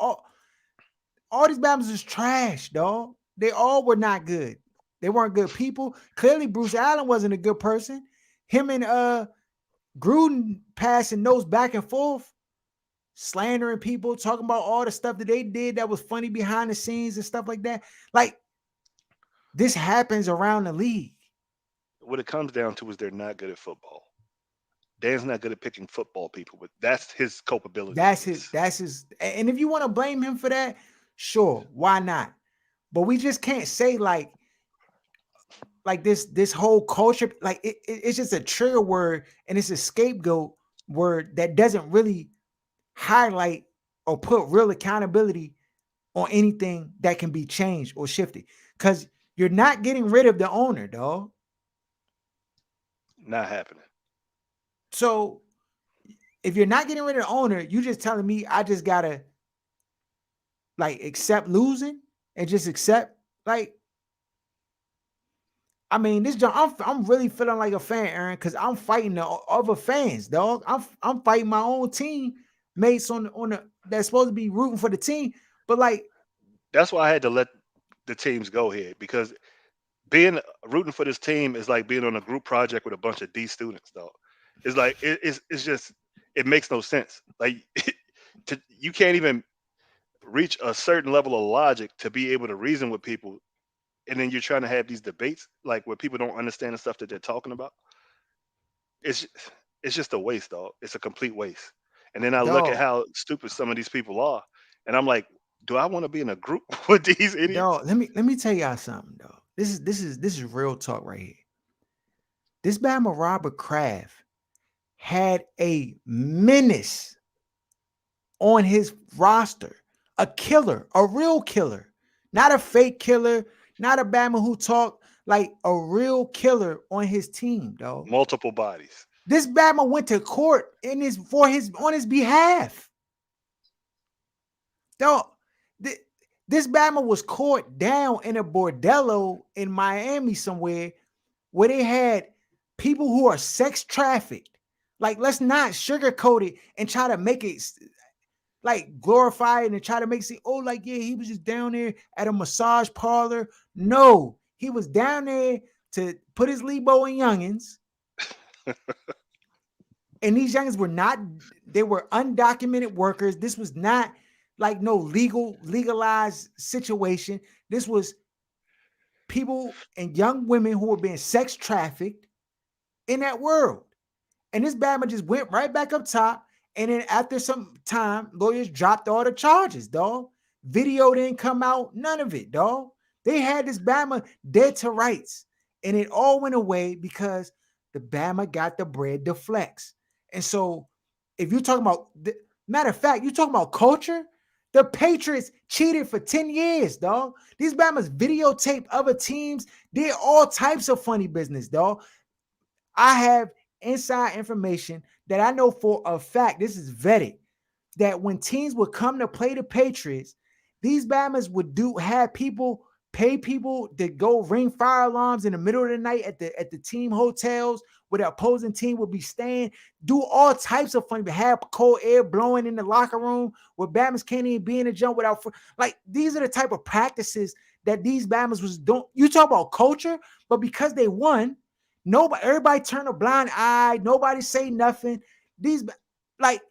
all these Bama's is trash, dog. They all were not good. They weren't good people. Clearly, Bruce Allen wasn't a good person. Him and Gruden passing notes back and forth, slandering people, talking about all the stuff that they did that was funny behind the scenes and stuff like that. Like, this happens around the league. What it comes down to is they're not good at football. Dan's not good at picking football people, but that's his culpability. That's his. And if you want to blame him for that, sure, why not? But we just can't say like this whole culture, like it's just a trigger word and it's a scapegoat word that doesn't really highlight or put real accountability on anything that can be changed or shifted. Because you're not getting rid of the owner, dog. Not happening. So if you're not getting rid of the owner, you just telling me I just gotta like accept losing and just accept like. I mean, this job, I'm really feeling like a fan, Aaron, because I'm fighting the other fans, dog. I'm fighting my own team mates on the that's supposed to be rooting for the team, but like that's why I had to let the teams go here because rooting for this team is like being on a group project with a bunch of D students, dog. It's like it's just it makes no sense. Like you can't even reach a certain level of logic to be able to reason with people. And then you're trying to have these debates like where people don't understand the stuff that they're talking about. It's just a waste, dog. It's a complete waste. And then I look at how stupid some of these people are, and I'm like, do I want to be in a group with these idiots? Dog, let me tell y'all something, dog. This is real talk right here. This Bama Robert Kraft had a menace on his roster, a killer, a real killer, not a fake killer. Not a Bama who talk like a real killer on his team, dog. Multiple bodies. This Bama went to court on his behalf. Dog, this Bama was caught down in a bordello in Miami somewhere where they had people who are sex trafficked. Like, let's not sugarcoat it and try to make it like glorify it and try to make it seem, oh, like, yeah, he was just down there at a massage parlor. No, he was down there to put his Lebo in youngins. And these youngins they were undocumented workers. This was not like no legalized situation. This was people and young women who were being sex trafficked in that world. And this Bama just went right back up top. And then after some time, lawyers dropped all the charges, dog. Video didn't come out, none of it, dog. They had this Bama dead to rights. And it all went away because the Bama got the bread to flex. And so if you're talking about, matter of fact, you're talking about culture, the Patriots cheated for 10 years, dog. These Bamas videotape other teams, did all types of funny business, dog. I have inside information that I know for a fact, this is vetted, that when teams would come to play the Patriots, these Bamas would pay people to go ring fire alarms in the middle of the night at the team hotels where the opposing team would be staying, do all types of funny, have cold air blowing in the locker room where Bamas can't even be in the jump without, like, these are the type of practices that these Bamas was doing. You talk about culture, but because they won, everybody turned a blind eye. Nobody say nothing. These, like,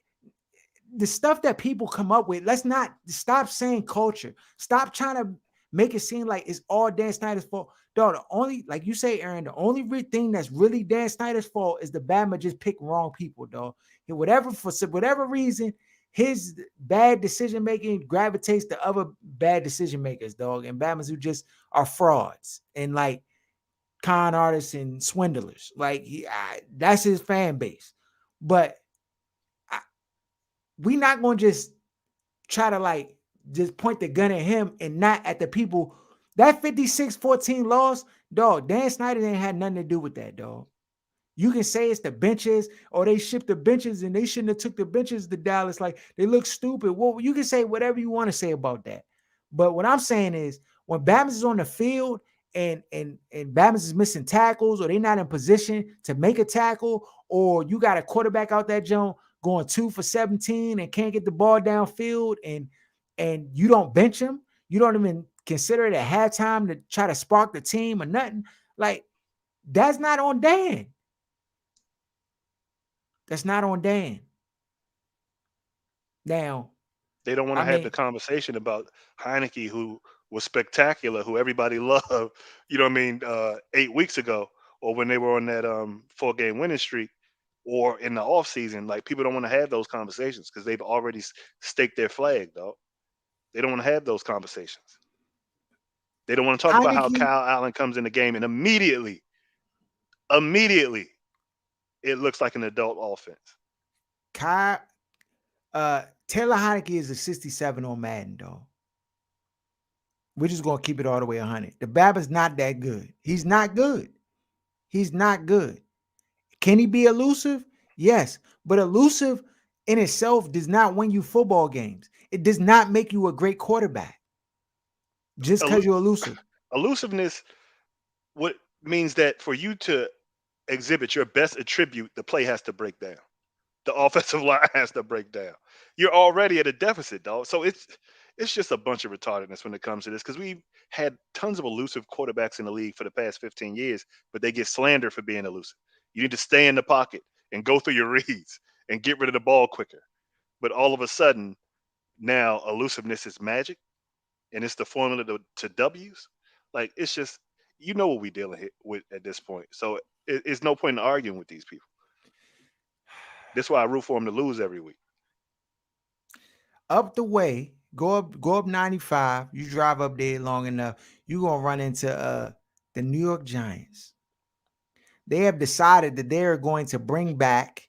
the stuff that people come up with, let's not stop saying culture. Stop trying to make it seem like it's all Dan Snyder's fault. Dog, the only, like you say, Aaron, the only thing that's really Dan Snyder's fault is the Bama just picked wrong people, dog. For whatever reason, his bad decision making gravitates to other bad decision makers, dog, and Bamas who just are frauds and like con artists and swindlers. Like that's his fan base. But we not going to just try to like just point the gun at him and not at the people. That 56-14 loss, dog, Dan Snyder ain't had nothing to do with that, dog. You can say it's the benches or they shipped the benches and they shouldn't have took the benches to Dallas. Like, they look stupid. Well, you can say whatever you want to say about that. But what I'm saying is when Bama is on the field and Bama is missing tackles or they're not in position to make a tackle, or you got a quarterback out that jump going 2 for 17 and can't get the ball downfield and you don't bench him, you don't even consider it at halftime to try to spark the team or nothing, like, that's not on Dan. That's not on Dan. Now, they don't want to have the conversation about Heineke, who was spectacular, who everybody loved, 8 weeks ago, or when they were on that 4-game winning streak, or in the offseason. Like, people don't want to have those conversations because they've already staked their flag, dog. They don't want to have those conversations. They don't want to talk about how Kyle Allen comes in the game and immediately, it looks like an adult offense. Taylor Heineke is a 67 on Madden, dog. We're just going to keep it all the way 100. The Baba's not that good. He's not good. He's not good. Can he be elusive? Yes. But elusive in itself does not win you football games. It does not make you a great quarterback just because you're elusive. Elusiveness means that for you to exhibit your best attribute, the play has to break down. The offensive line has to break down. You're already at a deficit, dog. So it's just a bunch of retardedness when it comes to this, because we've had tons of elusive quarterbacks in the league for the past 15 years, but they get slandered for being elusive. You need to stay in the pocket and go through your reads and get rid of the ball quicker. But all of a sudden, now elusiveness is magic, and it's the formula to W's. Like, it's just, what we're dealing with at this point. So it's no point in arguing with these people. That's why I root for them to lose every week. Up the way, go up 95. You drive up there long enough, you're going to run into the New York Giants. They have decided that they are going to bring back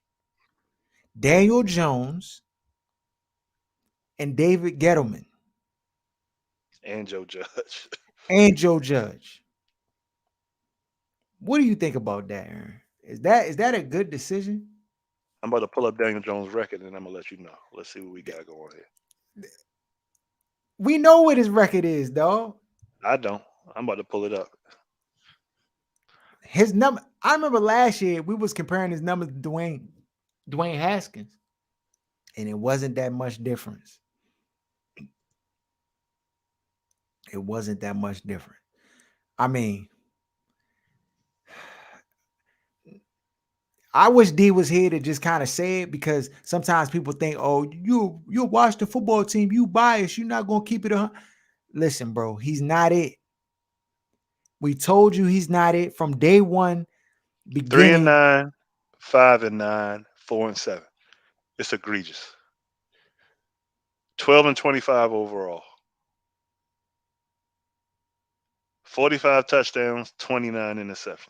Daniel Jones and David Gettleman. And Joe Judge. What do you think about that, Aaron? Is that a good decision? I'm about to pull up Daniel Jones' record, and I'm going to let you know. Let's see what we got going here. We know what his record is, dog. I don't. I'm about to pull it up. His number, I remember last year we was comparing his numbers to Dwayne Haskins, and it wasn't that much difference. It wasn't that much different. I mean, I wish D was here to just kind of say it, because sometimes people think, oh, you watch the football team, you biased, you're not going to keep it. Listen, bro, he's not it. We told you he's not it from day one, 3 and beginning. 9, 5 and 9, 4 and 7. It's egregious. 12 and 25 overall. 45 touchdowns, 29 interceptions.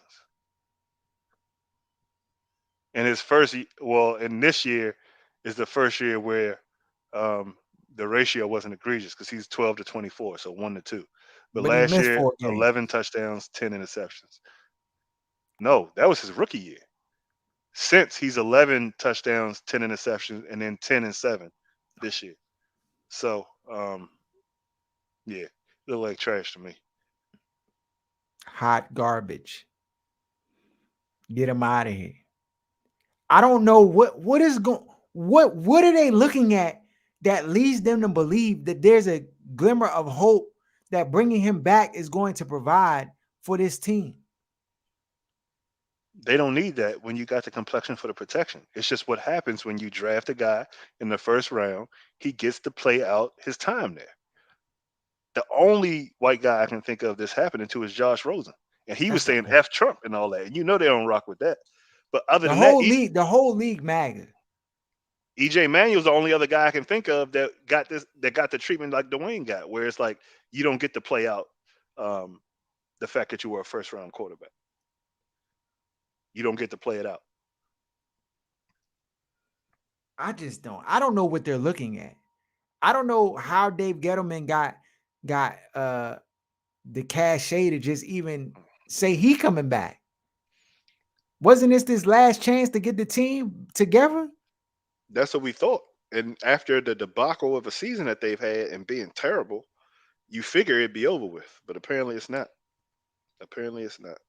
And his first, in this year is the first year where um, the ratio wasn't egregious because he's 12 to 24, so 1 to 2. But But he last missed year, 4 games. 11 touchdowns, 10 interceptions. No, that was his rookie year. Since he's 11 touchdowns, 10 interceptions, and then 10 and 7 this year. So, yeah, look like trash to me. Hot garbage. Get him out of here. I don't know what is going. What are they looking at that leads them to believe that there's a glimmer of hope that bringing him back is going to provide for this team? They don't need that when you got the complexion for the protection. It's just what happens when you draft a guy in the first round. He gets to play out his time there. The only white guy I can think of this happening to is Josh Rosen. And he was That's the saying point. F Trump and all that. And you know they don't rock with that. But other The than that, whole league MAGA. EJ Manuel's the only other guy I can think of that got the treatment like Dwayne got, where it's like you don't get to play out the fact that you were a first round quarterback. You don't get to play it out. I just don't. I don't know what they're looking at. I don't know how Dave Gettleman got the cachet to just even say he coming back. Wasn't this last chance to get the team together? That's what we thought. And after the debacle of a season that they've had and being terrible, you figure it'd be over with. But apparently it's not. Apparently it's not.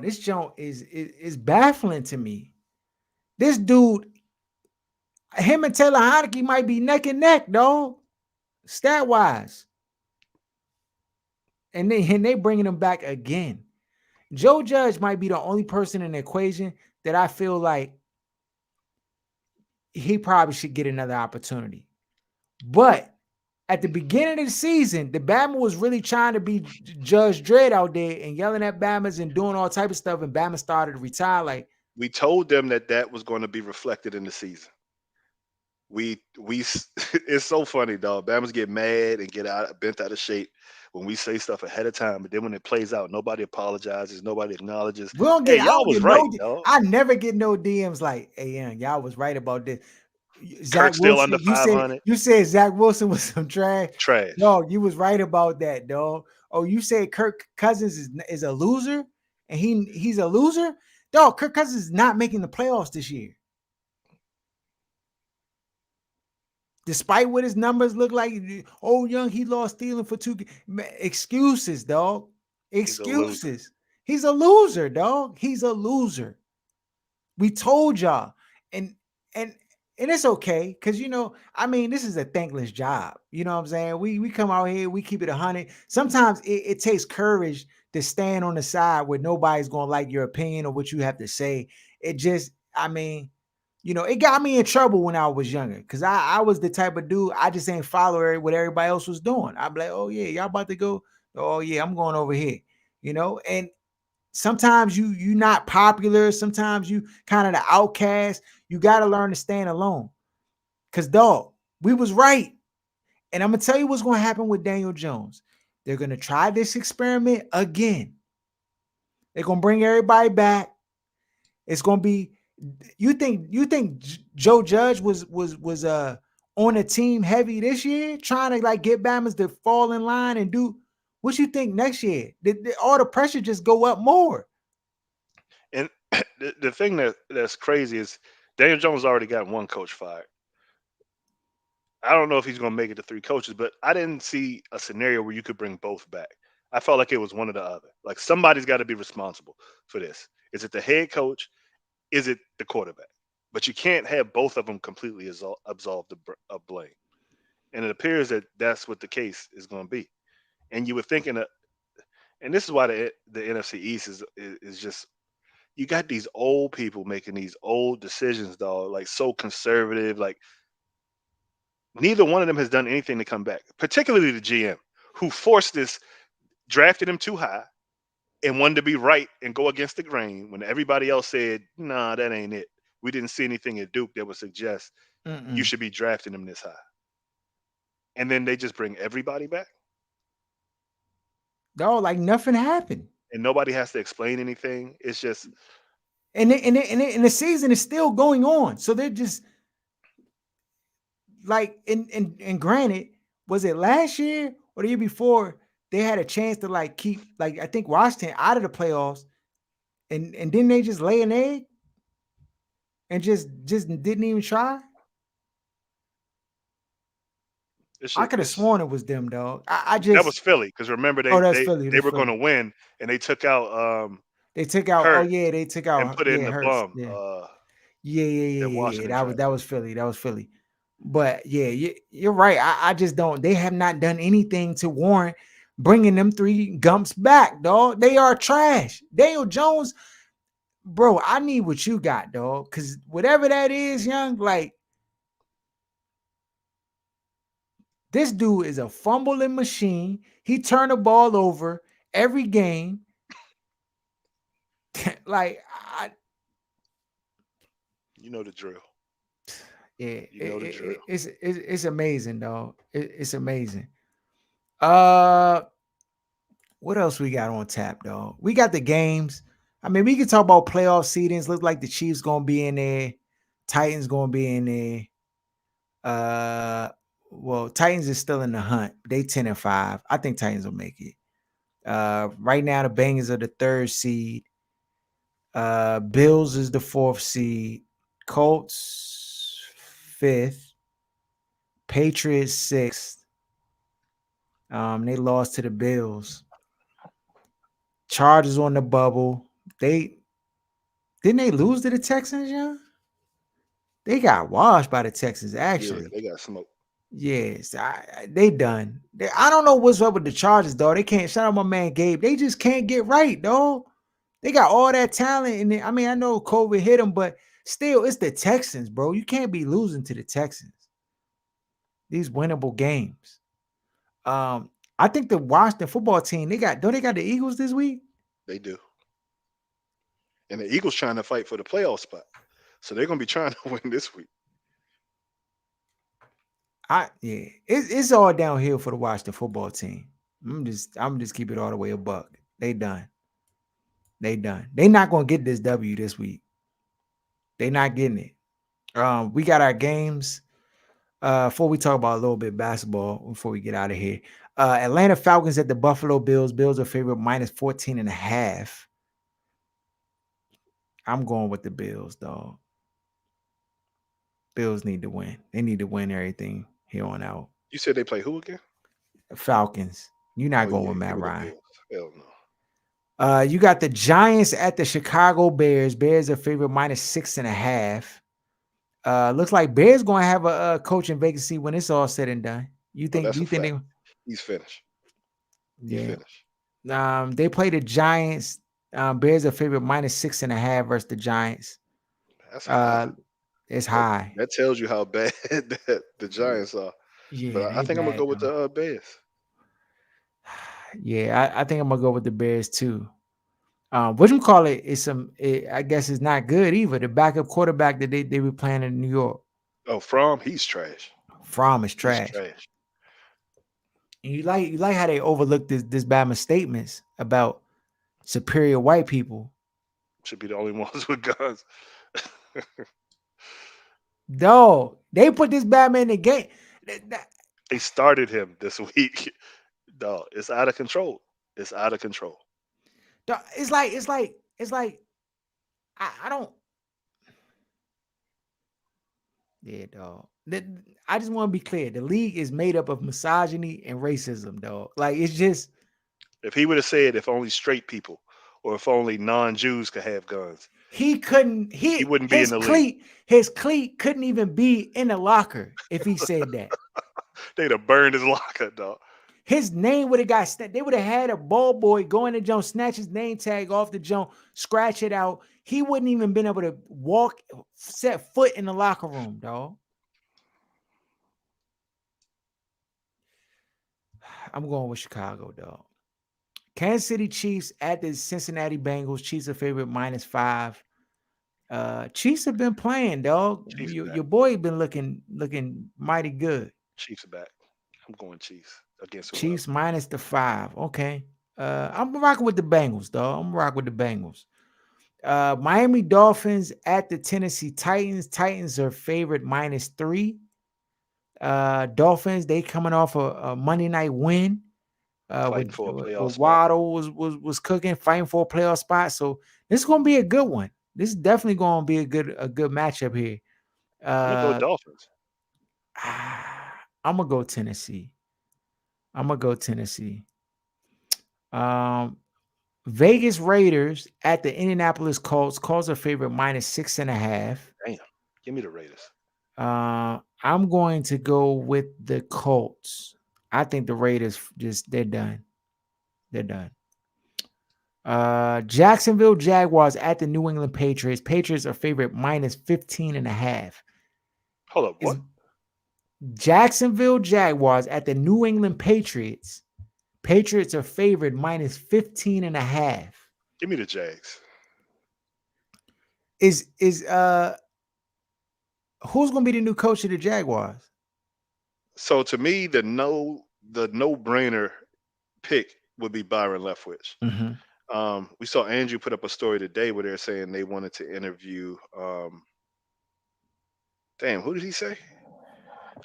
This joint is baffling to me. This dude, him and Taylor Heineke might be neck and neck, dog, stat wise. And they bringing him back again. Joe Judge might be the only person in the equation that I feel like he probably should get another opportunity. But at the beginning of the season, the Bama was really trying to be Judge Dredd out there and yelling at Bamas and doing all type of stuff, and Bama started to retire. Like, we told them that was going to be reflected in the season. We it's so funny, dog. Bama's get mad and get bent out of shape when we say stuff ahead of time, but then when it plays out, nobody apologizes, nobody acknowledges. We don't get. Hey, y'all was right, dog. I never get no DMs like, "Hey, young, y'all was right about this." Zach Kirk's still Wilson, under 500. You said Zach Wilson was some trash. Trash. No, you was right about that, dog. Oh, you said Kirk Cousins is a loser, and he's a loser. Dog, Kirk Cousins is not making the playoffs this year. Despite what his numbers look like, oh, young, he lost Thielen for 2 excuses, dog. Excuses. He's a loser, dog. He's a loser. We told y'all. And it's okay, because this is a thankless job. You know what I'm saying? We come out here, we keep it 100. Sometimes it takes courage to stand on the side where nobody's gonna like your opinion or what you have to say. It just, it got me in trouble when I was younger, because I was the type of dude, I just ain't follow what everybody else was doing. I'd be like, oh yeah, y'all about to go. Oh yeah, I'm going over here. And sometimes you not popular. Sometimes you kind of the outcast. You got to learn to stand alone. Because, dog, we was right. And I'm going to tell you what's going to happen with Daniel Jones. They're going to try this experiment again. They're going to bring everybody back. It's going to be, you think Joe Judge was on a team heavy this year, trying to like get Bama's to fall in line and do what you think next year? All the pressure just go up more. And the thing that's crazy is Daniel Jones already got one coach fired. I don't know if he's going to make it to 3 coaches, but I didn't see a scenario where you could bring both back. I felt like it was one or the other. Like somebody's got to be responsible for this. Is it the head coach? Is it the quarterback? But you can't have both of them completely absolve the blame. And it appears that that's what the case is going to be. And you were thinking that, and this is why the NFC East is just, you got these old people making these old decisions, dog, like so conservative. Like neither one of them has done anything to come back, particularly the GM. who forced this, drafted him too high, and wanted to be right and go against the grain when everybody else said, "Nah, that ain't it. We didn't see anything at Duke that would suggest you should be drafting him this high." And then they just bring everybody back. No, like nothing happened, and nobody has to explain anything. It's just, and the season is still going on. So they're just like, and granted, was it last year or the year before they had a chance to like keep, like, I think Washington out of the playoffs, and didn't they just lay an egg and just didn't even try? I could have sworn it was them, dog. I just, that was Philly, because remember that's Philly. They were going to win, and they took out they took out Hurt they took out and put in the Hurts. bum. Yeah. That was Philly. But yeah, you're right. I just don't. They have not done anything to warrant bringing them three gumps back, dog. They are trash. Daniel Jones, bro. I need what you got, dog. Because whatever that is, young, like, this dude is a fumbling machine. He turned the ball over every game. Like, you know the drill. Yeah, you know the drill. It's amazing, dog. It's amazing. What else we got on tap, dog? We got the games. I mean, we can talk about playoff seedings. Look like the Chiefs gonna be in there. Titans gonna be in there. Well, Titans is still in the hunt. They 10-5. I think Titans will make it. Right now the Bengals are the 3rd seed. Bills is the 4th seed. Colts 5th. Patriots 6th. They lost to the Bills. Chargers on the bubble. Didn't they lose to the Texans, yeah? They got washed by the Texans, actually. Yeah, they got smoked. Yes, they done. I don't know what's up with the Chargers, dog. They can't. Shout out my man Gabe. They just can't get right, dog. They got all that talent, and I mean, I know COVID hit them, but still, it's the Texans, bro. You can't be losing to the Texans. These winnable games. I think the Washington football team, they got the Eagles this week? They do. And the Eagles trying to fight for the playoff spot. So they're gonna be trying to win this week. It's all downhill for the Washington football team. I'm just keep it all the way a buck. They done. They not gonna get this W this week. They not getting it. We got our games. Before we talk about a little bit basketball, before we get out of here. Atlanta Falcons at the Buffalo Bills. Bills are favorite -14.5. I'm going with the Bills, dog. Bills need to win. They need to win everything here on out. You said they play who again? Falcons. You're not going with Matt Ryan. Hell no. You got the Giants at the Chicago Bears. Bears are favorite -6.5. Looks like Bears going to have a coaching vacancy when it's all said and done. You think he's finished? Yeah. Finished. They play the Giants. Bears are favorite -6.5 versus the Giants. That's high. It's high. That tells you how bad the Giants are. Yeah, but I think I'm gonna go with the Bears. Yeah, I think I'm gonna go with the Bears too. What you call it? I guess it's not good either. The backup quarterback that they were playing in New York. Oh, Fromm, he's trash. Fromm is trash. He's trash. And you like how they overlooked this Bama statements about superior white people. Should be the only ones with guns. No, they put this Bama in the game. They started him this week. Dog, it's out of control. It's out of control. Dog, it's like I don't. Yeah, dog. I just want to be clear. The league is made up of misogyny and racism, dog. Like, it's just. If he would have said if only straight people or if only non-Jews could have guns, he couldn't. He wouldn't be in the league. His cleat couldn't even be in the locker if he said that. They'd have burned his locker, dog. His name would have got. They would have had a ball boy go in the joint, snatch his name tag off the joint, scratch it out. He wouldn't even been able to set foot in the locker room, dog. I'm going with Chicago, dog. Kansas City Chiefs at the Cincinnati Bengals. Chiefs are favorite -5. Chiefs have been playing, dog. Your boy been looking mighty good. Chiefs are back. I'm going Chiefs against whoever. Chiefs -5. Okay. I'm rocking with the Bengals, dog. I'm rocking with the Bengals. Miami Dolphins at the Tennessee Titans. Titans are favorite -3. Dolphins, they coming off a Monday night win. Fighting for a playoff spot. Waddle was cooking, fighting for a playoff spot. So this is gonna be a good one. This is definitely gonna be a good matchup here. I'm gonna go Dolphins. I'm gonna go Tennessee. Vegas Raiders at the Indianapolis Colts. Colts are favorite -6.5. Damn, give me the Raiders. I'm going to go with the Colts. I think the Raiders they're done. Jacksonville Jaguars at the New England Patriots. Patriots are favorite -15.5. Hold up, what? Jacksonville Jaguars at the New England Patriots. Patriots are favored -15.5. Give me the Jags. Is who's gonna be the new coach of the Jaguars? So to me, the no-brainer pick would be Byron Leftwich. Mm-hmm. We saw Andrew put up a story today where they're saying they wanted to interview. Damn, who did he say?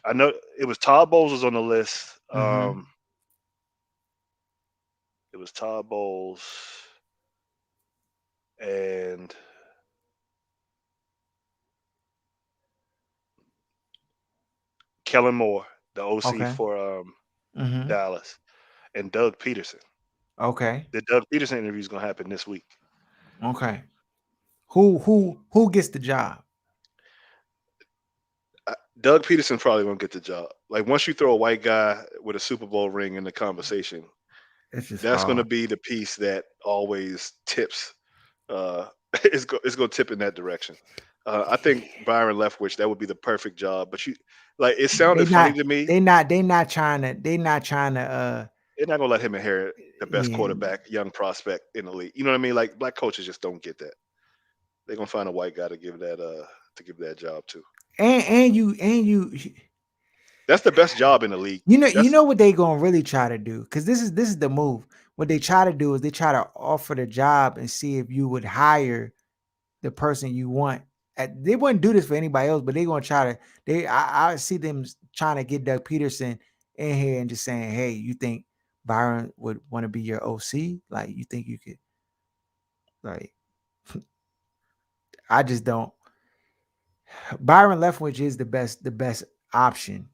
I know it was Todd Bowles was on the list. It was Todd Bowles and Kellen Moore, the OC for Dallas, and Doug Peterson. Okay. The Doug Peterson interview is going to happen this week. Okay. Who gets the job? Doug Peterson probably going to get the job. Like once you throw a white guy with a Super Bowl ring in the conversation, that's going to be the piece that always tips. It's going to tip in that direction. I think Byron Leftwich, that would be the perfect job. But it sounded funny to me. They're not trying to. They're not gonna let him inherit the best quarterback, young prospect in the league. You know what I mean? Like black coaches just don't get that. They're gonna find a white guy to give that job to. And you. That's the best job in the league. You know what they gonna really try to do, because this is the move. What they try to do is they try to offer the job and see if you would hire the person you want. They wouldn't do this for anybody else, but they're gonna try to. I see them trying to get Doug Peterson in here and just saying, "Hey, you think Byron would want to be your OC? Like, you think you could?" Like, I just don't. Byron Leftwich is the best option.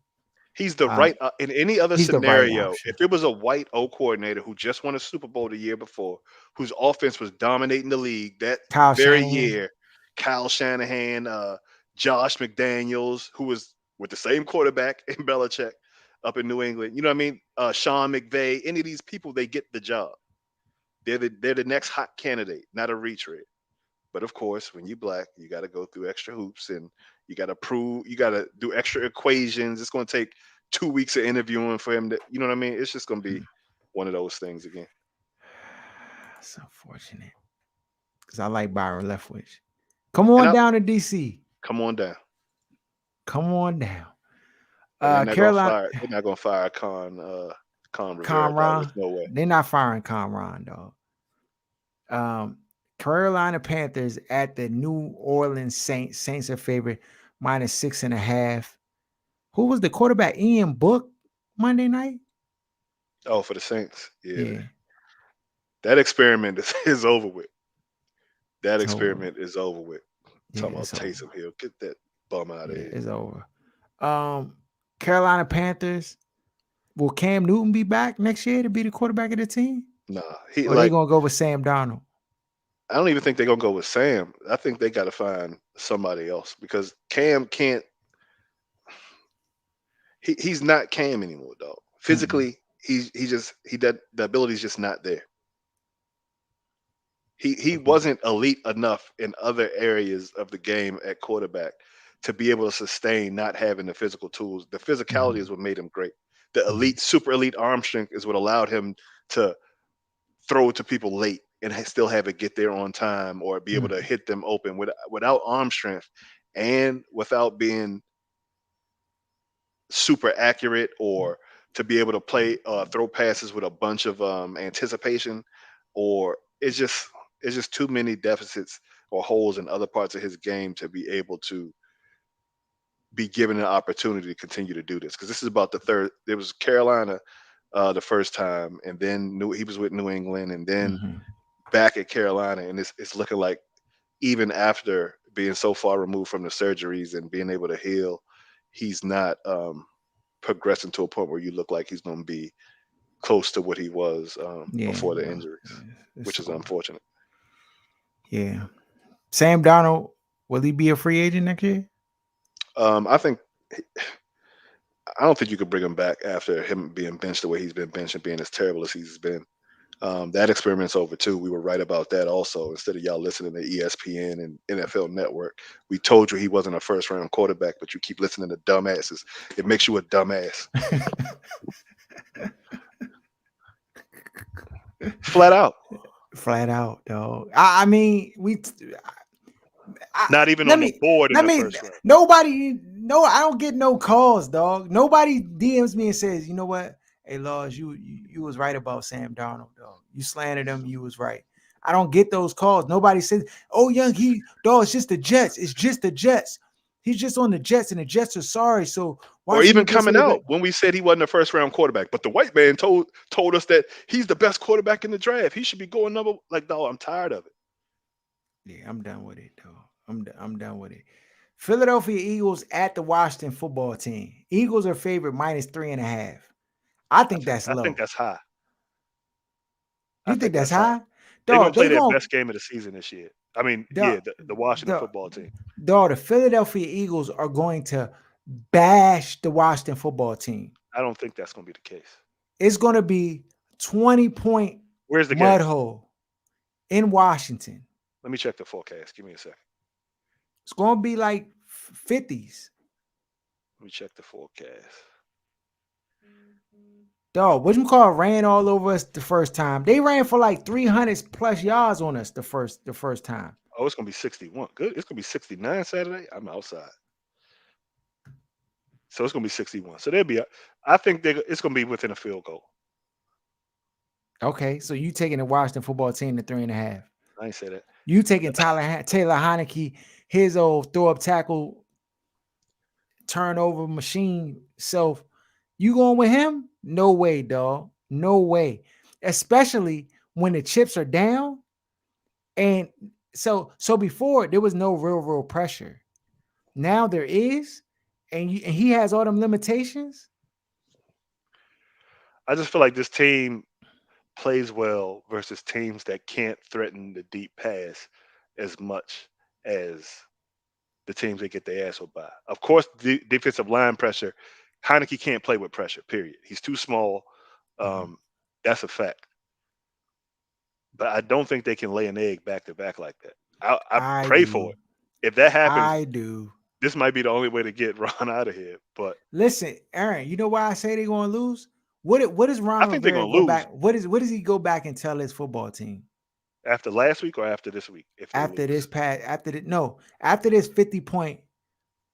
He's the right in any other scenario. If it was a white O coordinator who just won a Super Bowl the year before, whose offense was dominating the league that year, Kyle Shanahan, Josh McDaniels, who was with the same quarterback in Belichick up in New England. You know what I mean? Sean McVay, any of these people, they get the job. They're the next hot candidate, not a retread. But of course, when you're black, you got to go through extra hoops and you got to do extra equations. It's going to take 2 weeks of interviewing for him to, you know what I mean? It's just going to be one of those things again. It's unfortunate because I like Byron Leftwich. Come on down to DC. Come on down. Carolina. They're not going to fire Con Rivera. There's no way. They're not firing Con Ron, dog. Carolina Panthers at the New Orleans Saints. Saints are favorite -6.5. Who was the quarterback? Ian Book Monday night? Oh, for the Saints. Yeah. That experiment is over with. Is over with. Talking about Taysom Hill. Get that bum out of here. It's over. Carolina Panthers. Will Cam Newton be back next year to be the quarterback of the team? Nah. They gonna go with Sam Darnold? I don't even think they're gonna go with Sam. I think they got to find somebody else because Cam can't. He's not Cam anymore, dog. Physically, the ability's just not there. He wasn't elite enough in other areas of the game at quarterback to be able to sustain not having the physical tools. The physicality is what made him great. the elite, super elite arm strength is what allowed him to throw to people late and still have it get there on time or be able to hit them open. Without arm strength and without being super accurate or to be able to throw passes with a bunch of anticipation, or it's just too many deficits or holes in other parts of his game to be able to be given an opportunity to continue to do this. Because this is about the third. It was Carolina the first time, and then he was with New England, and then back at Carolina, and it's looking like even after being so far removed from the surgeries and being able to heal, he's not progressing to a point where you look like he's going to be close to what he was before the injuries, which is unfortunate. Yeah. Sam Darnold, will he be a free agent next year? I don't think you could bring him back after him being benched the way he's been benched and being as terrible as he's been. That experiment's over too. We were right about that also. Instead of y'all listening to ESPN and NFL Network, we told you he wasn't a first-round quarterback, but you keep listening to dumbasses. It makes you a dumbass. Flat out, dog. I mean, not even on the board in the first round. I don't get no calls, dog. Nobody DMs me and says, you know what? Hey, Laws, you was right about Sam Darnold, dog. You slandered him. You was right. I don't get those calls. Nobody says, oh, Young, it's just the Jets. It's just the Jets. He's just on the Jets, and the Jets are sorry. So or even coming out when we said he wasn't a first-round quarterback, but the white man told us that he's the best quarterback in the draft. He should be going number. Like, dog, I'm tired of it. Yeah, I'm done with it, dog. I'm done with it. Philadelphia Eagles at the Washington football team. Eagles are favored -3.5. I think that's low. I think that's high. You think that's high? They're going to play their best game of the season this year. I mean, the Washington football team. Dog, the Philadelphia Eagles are going to bash the Washington football team. I don't think that's going to be the case. It's going to be 20-point Where's the mud game? hole in Washington. Let me check the forecast. Give me a second. It's going to be like 50s. Let me check the forecast. Dog, whatchamacallit ran all over us the first time. They ran for like 300 plus yards on us the first time. Oh, it's gonna be 61. Good. It's gonna be 69 Saturday. I'm outside, so it's gonna be 61. So I think it's gonna be within a field goal. Okay, so you taking the Washington football team to 3.5? I ain't say that. You taking Taylor Heineke, his old throw up tackle, turnover machine self. You going with him? No way, dog. No way. Especially when the chips are down. And so before there was no real pressure. Now there is, and he has all them limitations. I just feel like this team plays well versus teams that can't threaten the deep pass as much as the teams that get their ass whipped by. Of course, the defensive line pressure. Heineke can't play with pressure, period. He's too small. That's a fact. But I don't think they can lay an egg back-to-back like that. I pray for it. If that happens, I do. This might be the only way to get Ron out of here. But listen, Aaron, you know why I say they're going to lose? What is Ron? I think they're going to lose. Back? What does he go back and tell his football team? After last week or after this week? After this 50-point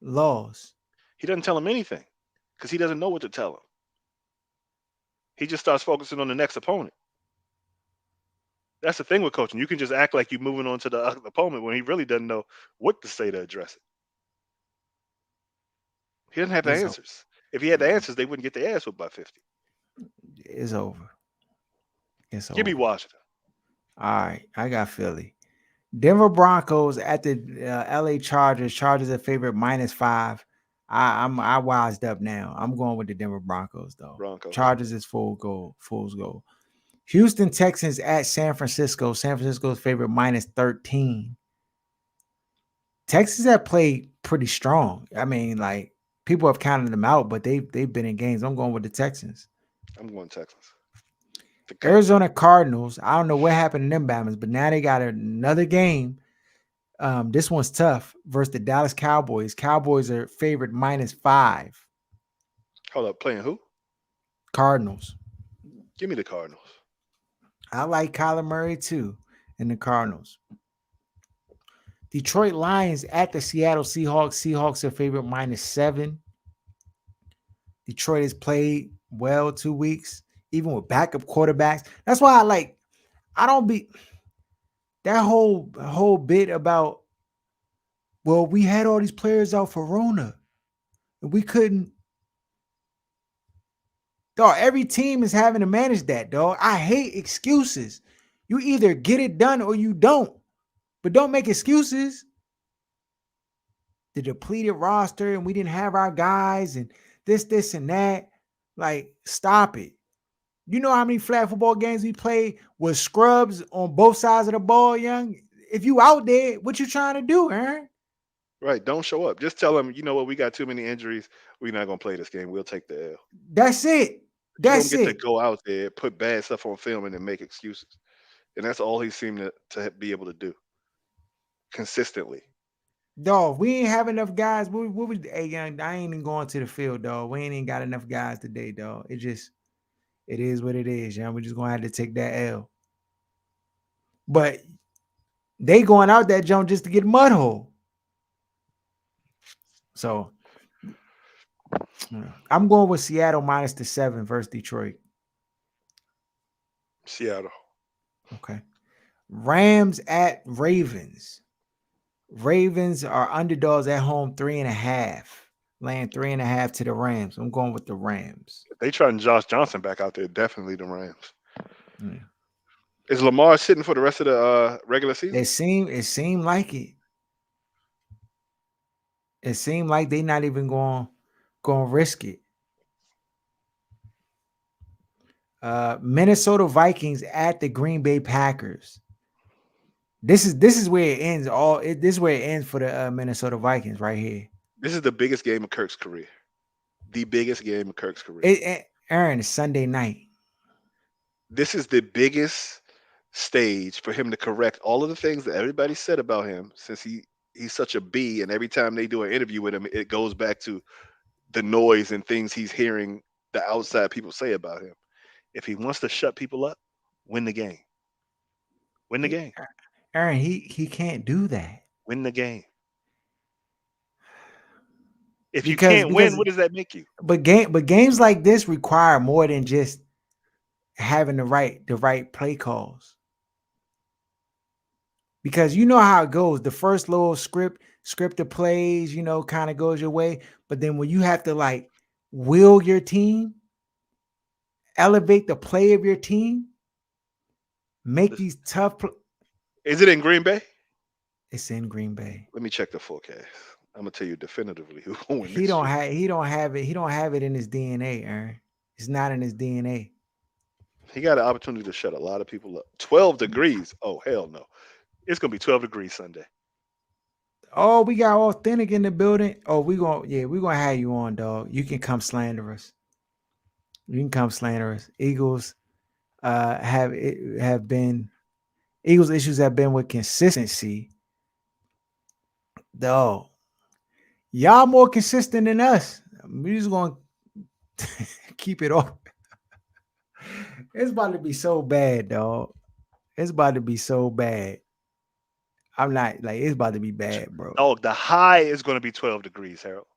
loss. He doesn't tell him anything because he doesn't know what to tell him. He just starts focusing on the next opponent. That's the thing with coaching. You can just act like you're moving on to the opponent when he really doesn't know what to say to address it. He doesn't have the answers. If he had the answers, they wouldn't get their ass whipped by 50. It's over. Give me Washington. All right, I got Philly. Denver Broncos at the LA Chargers. Chargers are favorite -5. I wised up now. I'm going with the Denver Broncos though. Chargers is fool's goal. Houston Texans at San Francisco. San Francisco's favorite -13. Texans have played pretty strong. I mean, like people have counted them out, but they've been in games. I'm going with the Texans. I'm going Texans. Arizona Cardinals. I don't know what happened to them Batmans, but now they got another game. This one's tough versus the Dallas Cowboys. Cowboys are favored -5. Hold up, playing who? Cardinals. Give me the Cardinals. I like Kyler Murray too in the Cardinals. Detroit Lions at the Seattle Seahawks. Seahawks are favorite -7. Detroit has played well 2 weeks, even with backup quarterbacks. That's why I don't be that whole bit about, well, we had all these players out for Rona and we couldn't. Dog, every team is having to manage that, dog. I hate excuses. You either get it done or you don't. But don't make excuses. The depleted roster and we didn't have our guys and this, and that. Like, stop it. You know how many flag football games we played with scrubs on both sides of the ball, young? If you out there, what you trying to do, Aaron? Right. Don't show up. Just tell them, you know what, we got too many injuries. We're not going to play this game. We'll take the L. That's it. That's you don't get it. to go out there, put bad stuff on film, and then make excuses. And that's all he seemed to be able to do consistently. Dog, we ain't have enough guys. Hey, young, I ain't even going to the field, dog. We ain't even got enough guys today, dog. It is what it is, young. We're just going to have to take that L. But they going out that jump just to get mud hole. So I'm going with Seattle -7 versus Detroit. Seattle. Okay. Rams at Ravens. Ravens are underdogs at home 3.5. Laying 3.5 to the Rams. I'm going with the Rams. If they trying Josh Johnson back out there, definitely the Rams. Yeah. Is Lamar sitting for the rest of the regular season? It seemed like it. It seemed like they not even going to risk it. Minnesota Vikings at the Green Bay Packers. This is where it ends. This is where it ends for the Minnesota Vikings right here. This is the biggest game of Kirk's career. The biggest game of Kirk's career. Aaron, it's Sunday night. This is the biggest stage for him to correct all of the things that everybody said about him, since he's such a B, and every time they do an interview with him, it goes back to the noise and things he's hearing the outside people say about him. If he wants to shut people up, win the game. Win the game. Aaron, he can't do that. Win the game. If you can't win, what does that make you? But games like this require more than just having the right play calls. Because you know how it goes. The first little scripted plays, kind of goes your way. But then when you have to will your team, elevate the play of your team, make these tough. Is it in Green Bay? It's in Green Bay. Let me check the forecast. I'm gonna tell you definitively who will win. He don't have it. He don't have it in his DNA, Aaron. It's not in his DNA. He got an opportunity to shut a lot of people up. 12 degrees. Oh, hell no. It's gonna be 12 degrees Sunday. Oh, we got Awthentik in the building. Oh, we're gonna have you on, dog. You can come slander us. You can come slander us. Eagles Eagles issues have been with consistency. Dog. Y'all more consistent than us. We're just gonna keep it off. It's about to be so bad, dog. It's about to be so bad. I'm not it's about to be bad, bro. Dog, the high is going to be 12 degrees, Harold.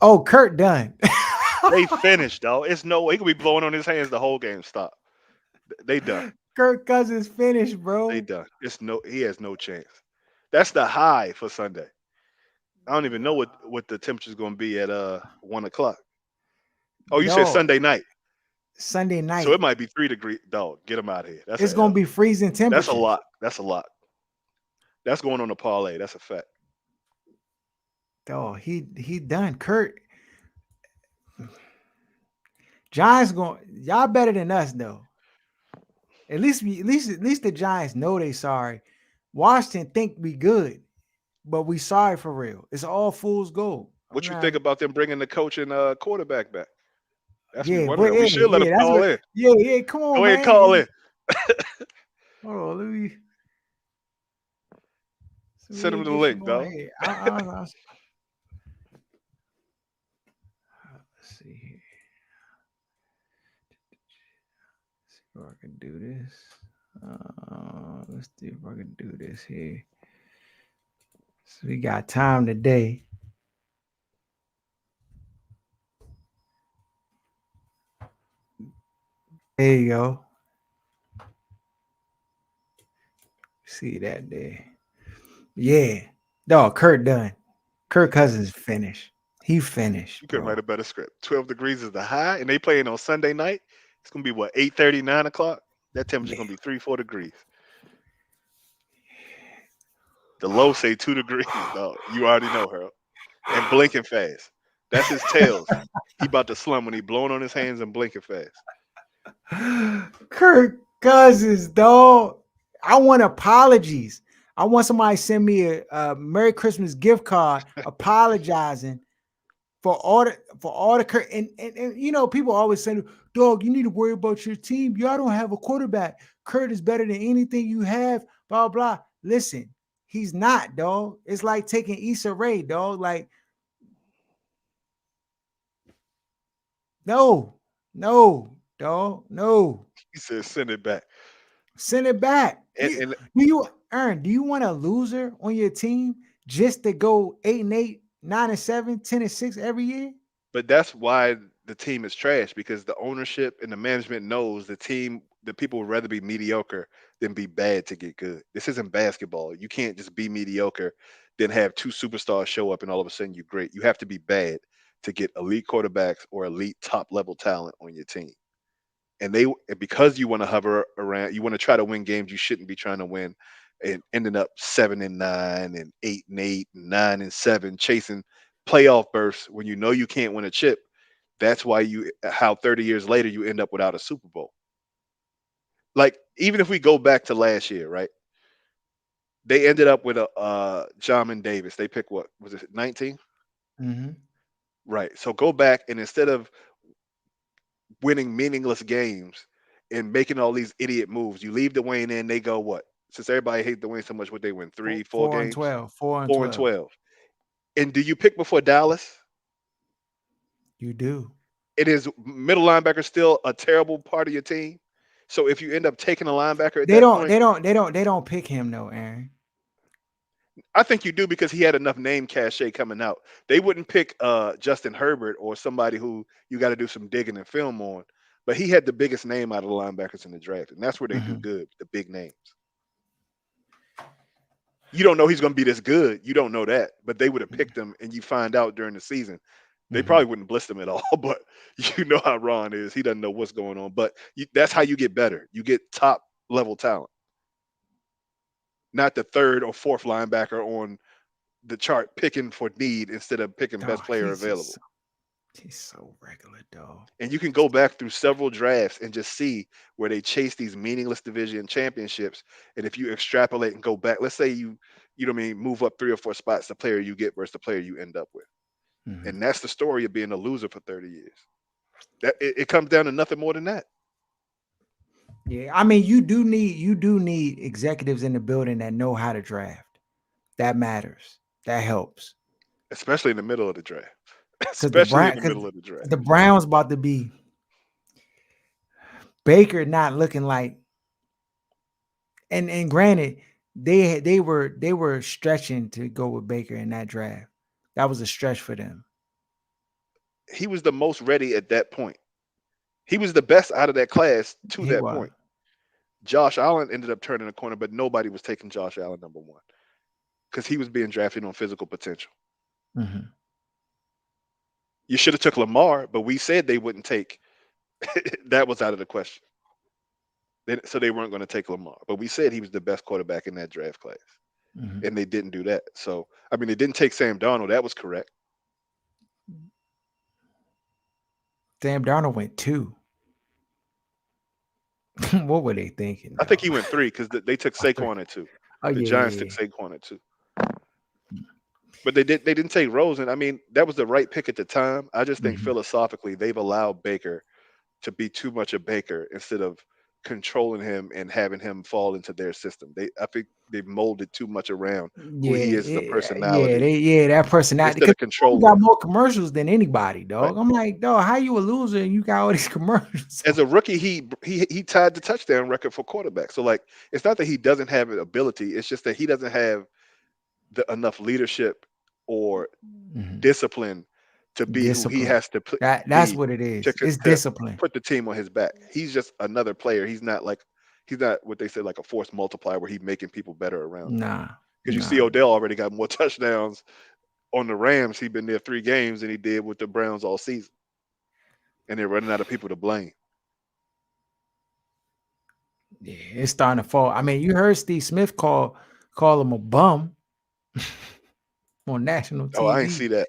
Oh, Kurt done. They finished, dog. It's no way. He could be blowing on his hands the whole game. Stop. They done. Kirk Cousins finished, bro. They done. He has no chance. That's the high for Sunday. I don't even know what the temperature is going to be at 1 o'clock. Oh, you said Sunday night. Sunday night. So it might be 3 degrees. Dog, get them out of here. It's going to be freezing temperature. That's a lot. That's a lot. That's going on a parlay. That's a fact. Oh, he done. Kurt. Giants y'all better than us though. At least the Giants know they sorry. Washington think we good, but we sorry for real. It's all fool's gold. What you think about them bringing the coach and quarterback back? That's we should let them call in. Yeah, come on, Go ahead, man. call in. Hold on, let me send him the link, dog. Let's see here. I can do this. Let's see if I can do this here. So we got time today. There you go. See that there. Yeah. Dog, Kirk done. Kirk Cousins finished. He finished, You couldn't bro. write a better script. 12 degrees is the high, and they playing on Sunday night. It's gonna be what, 8:30, 9 o'clock? That temperature's gonna be 3-4 degrees. The low say 2 degrees, dog. You already know, Harold. And blinking fast. That's his tails. He about to slum when he blowing on his hands and blinking fast. Kirk Cousins, dog. I want apologies. I want somebody to send me a Merry Christmas gift card apologizing for all the Kirk. And you know, people always say, dog, you need to worry about your team. Y'all don't have a quarterback. Kurt is better than anything you have, blah, blah. Listen, he's not, dog. It's like taking Issa Rae, dog. Like, no, dog, no. He said, send it back. Send it back. And Do you want a loser on your team just to go 8-8, 9-7, 10-6 every year? but that's why the team is trash, because the ownership and the management knows the people would rather be mediocre than be bad to get good. This isn't basketball. You can't just be mediocre, then have two superstars show up and all of a sudden you're great. You have to be bad to get elite quarterbacks or elite top level talent on your team. And because you want to hover around, you want to try to win games you shouldn't be trying to win, and ending up 7-9 and 8-8 and 9-7, chasing playoff berths when you know you can't win a chip. That's why how 30 years later you end up without a Super Bowl. Like, even if we go back to last year, right? They ended up with a Jamin Davis. They picked, what was it, 19? Mm-hmm. Right. So go back, and instead of winning meaningless games and making all these idiot moves, you leave Dwayne in, they go what? Since everybody hates Dwayne so much, what they win? 3, 4 4 and games? 12. 4 and 4 and 12. 12. And do you pick before Dallas? You do. It is middle linebacker still a terrible part of your team. So if you end up taking a linebacker at They that don't. point, They don't pick him though, Aaron. I think you do, because he had enough name cachet coming out. They wouldn't pick Justin Herbert or somebody who you got to do some digging and film on. But he had the biggest name out of the linebackers in the draft, and that's where they do good, the big names. You don't know he's going to be this good. You don't know that, but they would have picked him, and you find out during the season. They probably wouldn't blister him at all, but you know how Ron is. He doesn't know what's going on. But that's how you get better. You get top level talent, not the third or fourth linebacker on the chart picking for need instead of picking best player available. He's so regular, dog. And you can go back through several drafts and just see where they chase these meaningless division championships. And if you extrapolate and go back, let's say you know what I mean, move up 3 or 4 spots, the player you get versus the player you end up with. And that's the story of being a loser for 30 years. That it comes down to nothing more than that. Yeah, I mean, you do need executives in the building that know how to draft. That matters. That helps. Especially in the middle of the draft. Especially in the middle of the draft. The Browns about to be Baker not looking like, and granted, they were stretching to go with Baker in that draft. That was a stretch for them. He was the most ready at that point. He was the best out of that class to that point. Josh Allen ended up turning the corner, but nobody was taking Josh Allen number 1 because he was being drafted on physical potential. You should have took Lamar, but we said they wouldn't take. That was out of the question. So they weren't going to take Lamar, but we said he was the best quarterback in that draft class, and they didn't do that. So, I mean, they didn't take Sam Darnold. That was correct. Sam Darnold went 2. What were they thinking? I think he went 3 because they took Saquon at 2. The Giants took Saquon at 2. But they didn't take Rosen. I mean, that was the right pick at the time. I just think philosophically they've allowed Baker to be too much a Baker instead of controlling him and having him fall into their system. I think they molded too much around who he is as a Yeah, personality. that personality. Instead of Because controlling got him. more commercials than anybody, dog. Right. I'm like, dog, how you a loser and you got all these commercials? As a rookie, he tied the touchdown record for quarterback. So like, it's not that he doesn't have an ability. It's just that he doesn't have enough leadership or discipline to be who he has to That's be what it is. It's to discipline. put the team on his back. He's just another player. He's not what they say, like a force multiplier where he's making people better around. Nah. Because you see Odell already got more touchdowns on the Rams. He's been there 3 games than he did with the Browns all season. And they're running out of people to blame. Yeah, it's starting to fall. I mean, you heard Steve Smith call him a bum on national TV. Oh, I ain't see that.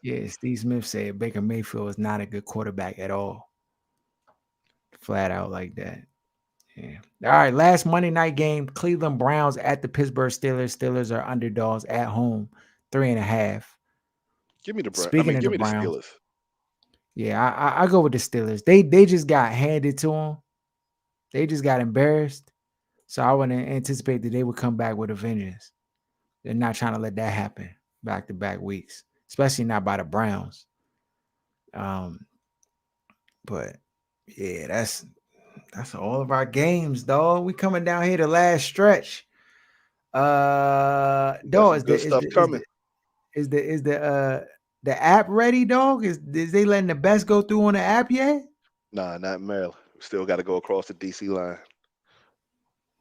Yeah, Steve Smith said Baker Mayfield is not a good quarterback at all. Flat out like that. Yeah. All right, last Monday night game, Cleveland Browns at the Pittsburgh Steelers. Steelers are underdogs at home, 3.5. Give me the Browns. Speaking of give the me Browns, the Steelers. Yeah, I go with the Steelers. They just got handed to them. They just got embarrassed. So I wouldn't anticipate that they would come back with a vengeance. They're not trying to let that happen back-to-back weeks, especially not by the Browns. But yeah, that's all of our games, dog. We coming down here the last stretch. Dog, is the app ready, dog? Is they letting the best go through on the app yet? Nah, not in Maryland. We still got to go across the DC line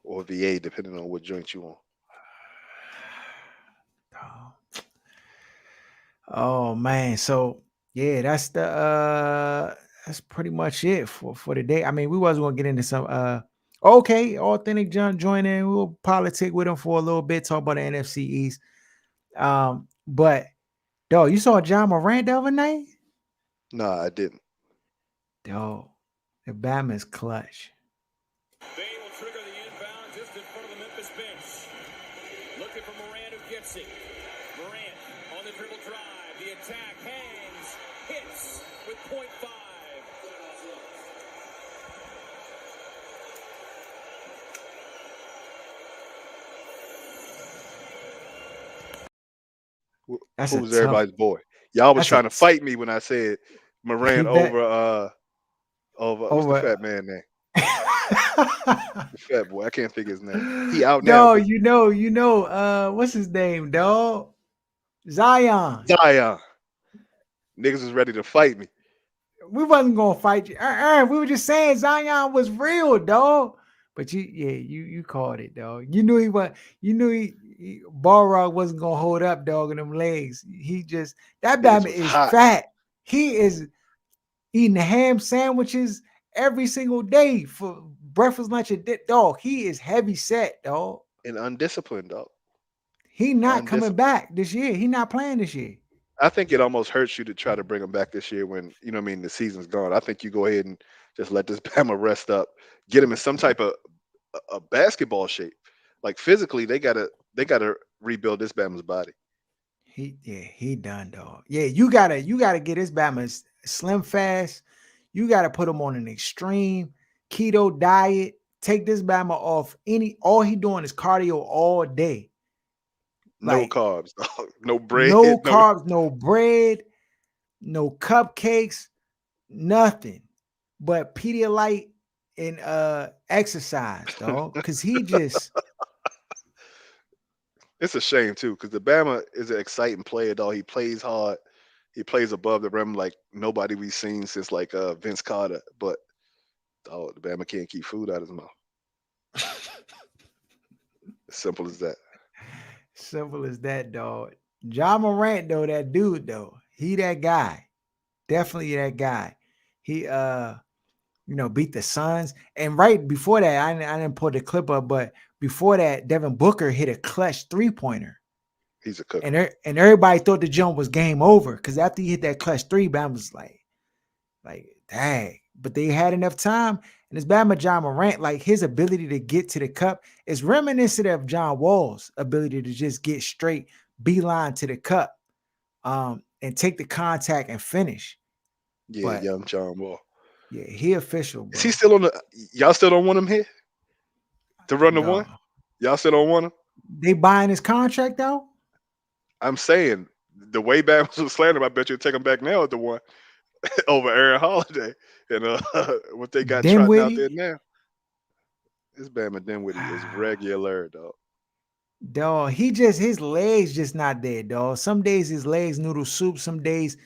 or VA, depending on what joint you on. Oh man, so yeah, that's pretty much it for the day. I mean, we wasn't gonna get into some okay, Authentic John join in. We'll politic with him for a little bit, talk about the NFC East. But dog, you saw John Morant the other night? No, I didn't. Dog, the Bama's clutch. They will trigger the inbound just in front of the Memphis bench. Looking for Morant, who gets it. Morant on the dribble drive. The attack hangs, hits with .5. Who's everybody's boy? Y'all was trying to fight me when I said Morant over what's the fat man name? The fat boy. I can't think his name. He out now. No, you know, what's his name, dog? Zion. Niggas was ready to fight me. We wasn't gonna fight you. We were just saying Zion was real, dog. But you called it, dog. You knew he Balrog wasn't gonna hold up, dog, in them legs. That Bama is fat. He is eating ham sandwiches every single day for breakfast, lunch, and dog. He is heavy set, dog. And undisciplined, dog. He not coming back this year. He not playing this year. I think it almost hurts you to try to bring him back this year when, the season's gone. I think you go ahead and just let this Bama rest up, get him in some type of a basketball shape. Like physically, they gotta rebuild this Bama's body. He done, dog. Yeah, you gotta get this Bama slim fast. You gotta put him on an extreme keto diet. Take this Bama off all he doing is cardio all day. No carbs, no bread. No carbs, no bread, no cupcakes, nothing but Pedialyte and exercise, dog. Because he just it's a shame too, because the Bama is an exciting player, dog. He plays hard. He plays above the rim like nobody we've seen since like Vince Carter. But the Bama can't keep food out of his mouth. As simple as that. Simple as that, dog. John Morant, though, that dude, though, he that guy. Definitely that guy. He beat the Suns. And right before that, I didn't pull the clip up, but before that, Devin Booker hit a clutch 3-pointer. He's a cooker. And everybody thought the jump was game over because after he hit that clutch 3, Bam was like, dang. But they had enough time. And it's Bama John Morant, like his ability to get to the cup is reminiscent of John Wall's ability to just get straight beeline to the cup and take the contact and finish. Yeah, but, young John Wall. Yeah, he official. Bro. Is he still on y'all still don't want him here to run the one? Y'all still don't want him? They buying his contract out? I'm saying the way Bama was slandered, I bet you take him back now at the one over Aaron Holiday and what they got trotting out there Dinwiddie? now. This Bama Dinwiddie is regular, dog. Dog, his legs just not there, dog. Some days his legs noodle soup. Some days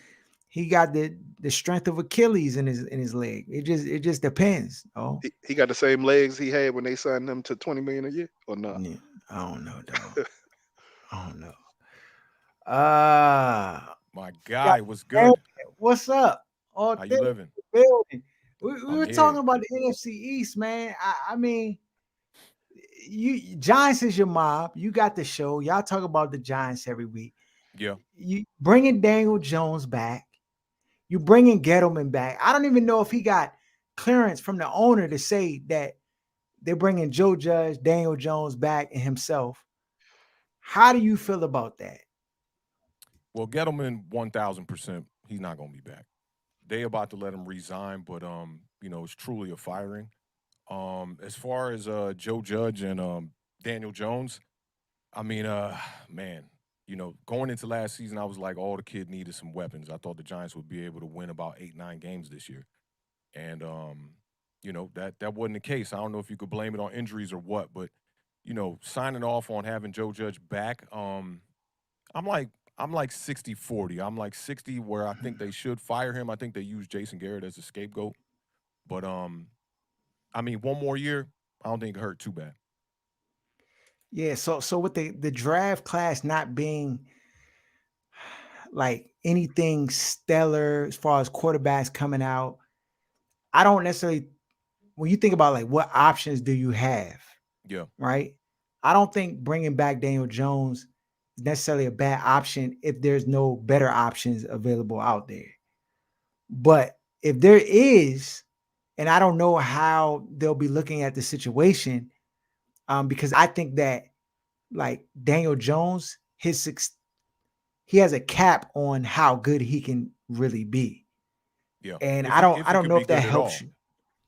he got the strength of Achilles in his leg. It just depends. Oh, He got the same legs he had when they signed him to $20 million a year, or not? yeah, I don't know, dog. I don't know. My guy was good. What's up? How you living? Building. We were here. talking about the NFC East, man. I mean, you Giants is your mob. You got the show. Y'all talk about the Giants every week. Yeah. You bringing Daniel Jones back. You bringing Gettleman back. I don't even know if he got clearance from the owner to say that they're bringing Joe Judge, Daniel Jones back, and himself. How do you feel about that? Well, Gettleman, 1,000%, he's not going to be back. They about to let him resign, but it's truly a firing. As far as Joe Judge and Daniel Jones, I mean, man, going into last season, I was like, all the kid needed some weapons. I thought the Giants would be able to win about 8-9 games this year, and that wasn't the case. I don't know if you could blame it on injuries or what, but signing off on having Joe Judge back, I'm like 60-40. I'm like 60 where I think they should fire him. I think they use Jason Garrett as a scapegoat. But I mean, one more year, I don't think it hurt too bad. Yeah, so with the draft class not being like anything stellar as far as quarterbacks coming out, I don't necessarily, when you think about like what options do you have? Yeah. Right? I don't think bringing back Daniel Jones is necessarily a bad option if there's no better options available out there. But if there is, and I don't know how they'll be looking at the situation, because I think that like Daniel Jones, he has a cap on how good he can really be. Yeah. And I don't know if that helps you.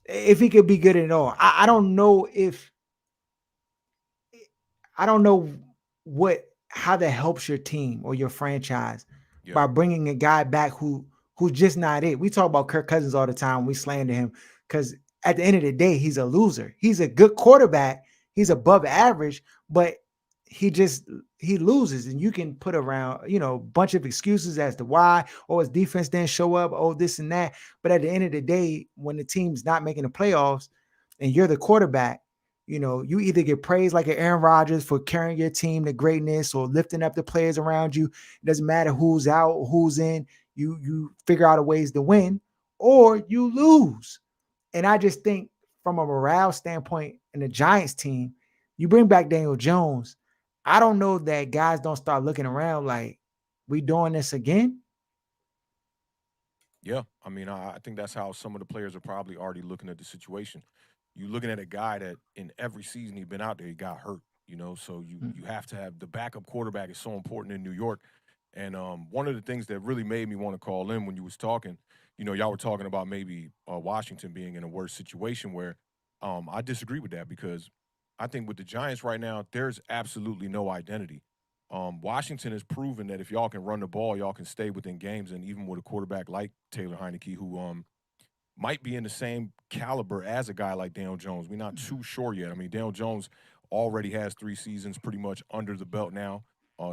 If he could be good at all. I don't know how that helps your team or your franchise by bringing a guy back who's just not it. We talk about Kirk Cousins all the time. We slander him because at the end of the day, he's a loser. He's a good quarterback. He's above average, but he loses, and you can put around, a bunch of excuses as to why, his defense didn't show up, this and that. But at the end of the day, when the team's not making the playoffs and you're the quarterback, you either get praised like an Aaron Rodgers for carrying your team to greatness or lifting up the players around you. It doesn't matter who's out, who's in, you figure out a ways to win, or you lose. And I just think from a morale standpoint in the Giants team, you bring back Daniel Jones, I don't know that guys don't start looking around like, we doing this again? Yeah, I mean, I think that's how some of the players are probably already looking at the situation. You're looking at a guy that in every season he's been out there, he got hurt, so you have to have the backup quarterback is so important in New York. And one of the things that really made me want to call in when you was talking, y'all were talking about maybe Washington being in a worse situation where I disagree with that because I think with the Giants right now, there's absolutely no identity. Washington has proven that if y'all can run the ball, y'all can stay within games. And even with a quarterback like Taylor Heineke, who might be in the same caliber as a guy like Daniel Jones, we're not too sure yet. I mean, Daniel Jones already has 3 seasons pretty much under the belt now.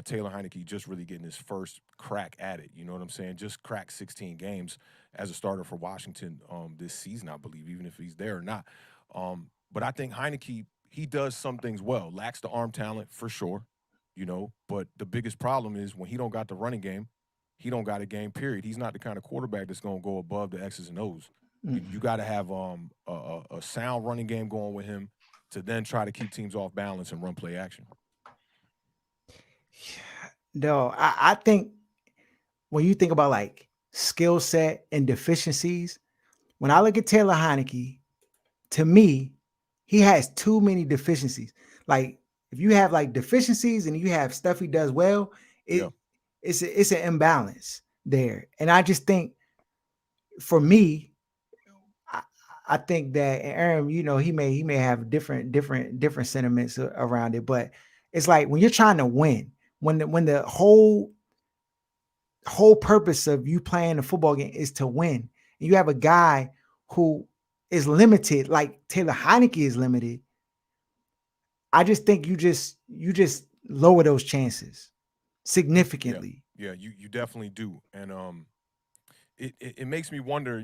Taylor Heineke just really getting his first crack at it. You know what I'm saying? Just cracked 16 games as a starter for Washington this season, I believe, even if he's there or not. But I think Heineke, he does some things well. Lacks the arm talent for sure, but the biggest problem is when he don't got the running game, he don't got a game, period. He's not the kind of quarterback that's going to go above the X's and O's. You got to have a sound running game going with him to then try to keep teams off balance and run play action. No, I think when you think about like skill set and deficiencies, when I look at Taylor Heineke, to me, he has too many deficiencies. Like if you have like deficiencies and you have stuff he does well, it's an imbalance there. And I just think for me, I think that Aaron, he may have different sentiments around it, but It's like when you're trying to win, when the whole purpose of you playing a football game is to win, and you have a guy who is limited, like Taylor Heineke is limited. I just think you just lower those chances significantly. Yeah, you definitely do. And it makes me wonder,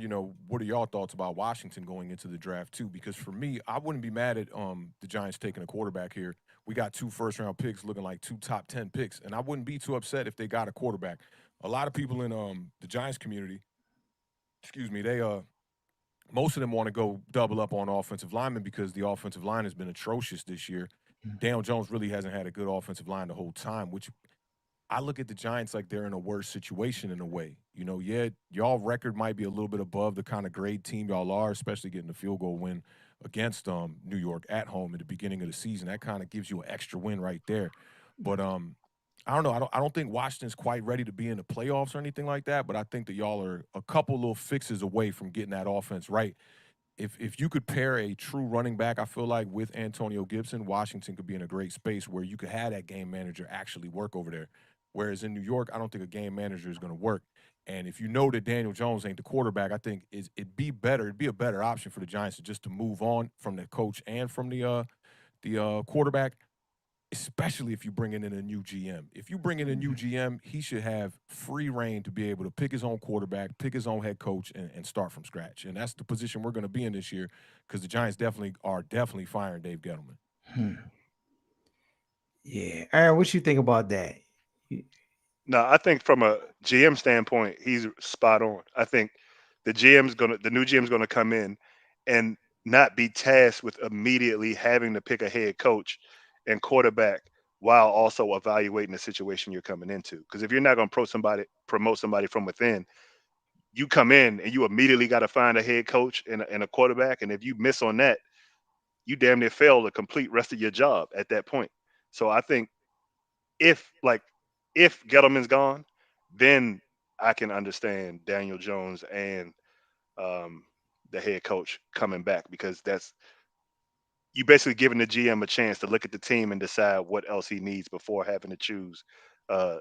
what are y'all thoughts about Washington going into the draft too? Because for me, I wouldn't be mad at the Giants taking a quarterback here. We got 2 first-round picks looking like 2 top 10 picks, and I wouldn't be too upset if they got a quarterback. A lot of people in the Giants community, they most of them want to go double up on offensive linemen because the offensive line has been atrocious this year. Daniel Jones really hasn't had a good offensive line the whole time, which I look at the Giants like they're in a worse situation in a way. Y'all record might be a little bit above the kind of great team y'all are, especially getting the field goal win against New York at home at the beginning of the season. That kind of gives you an extra win right there. But I don't know. I don't think Washington's quite ready to be in the playoffs or anything like that, but I think that y'all are a couple little fixes away from getting that offense right. If you could pair a true running back, I feel like with Antonio Gibson, Washington could be in a great space where you could have that game manager actually work over there. Whereas in New York, I don't think a game manager is going to work. And if you know that Daniel Jones ain't the quarterback, I think it'd be a better option for the Giants to move on from the coach and from the quarterback, especially if you bring in a new GM. If you bring in a new GM, he should have free reign to be able to pick his own quarterback, pick his own head coach, and start from scratch. And that's the position we're going to be in this year because the Giants definitely firing Dave Gettleman. Yeah. Aaron, what you think about that? No, I think from a GM standpoint, he's spot on. I think the new GM's gonna come in and not be tasked with immediately having to pick a head coach and quarterback while also evaluating the situation you're coming into. Because if you're not gonna promote somebody from within, you come in and you immediately got to find a head coach and a quarterback. And if you miss on that, you damn near fail the complete rest of your job at that point. So I think if Gettleman's gone, then I can understand Daniel Jones and the head coach coming back because that's you basically giving the GM a chance to look at the team and decide what else he needs before having to choose uh,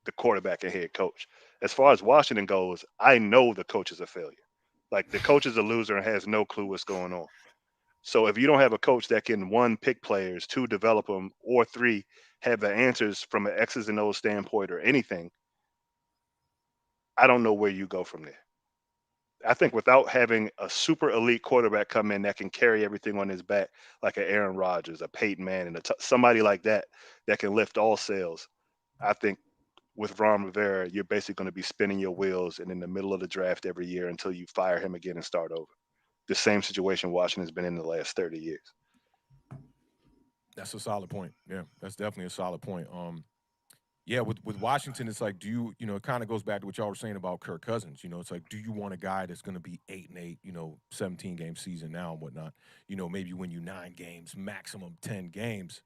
the quarterback and head coach. As far as Washington goes, I know the coach is a failure. Like the coach is a loser and has no clue what's going on. So if you don't have a coach that can 1 pick players, 2 develop them, or 3 have the answers from an X's and O's standpoint or anything, I don't know where you go from there. I think without having a super elite quarterback come in that can carry everything on his back, like an Aaron Rodgers, a Peyton Manning, somebody like that that can lift all sails, I think with Ron Rivera, you're basically going to be spinning your wheels and in the middle of the draft every year until you fire him again and start over. The same situation Washington's been in the last 30 years. That's a solid point. Yeah, that's definitely a solid point. Yeah, with Washington, it's like, it kind of goes back to what y'all were saying about Kirk Cousins. It's like, do you want a guy that's going to be 8-8, 17-game season now and whatnot? Maybe win you 9 games, maximum 10 games,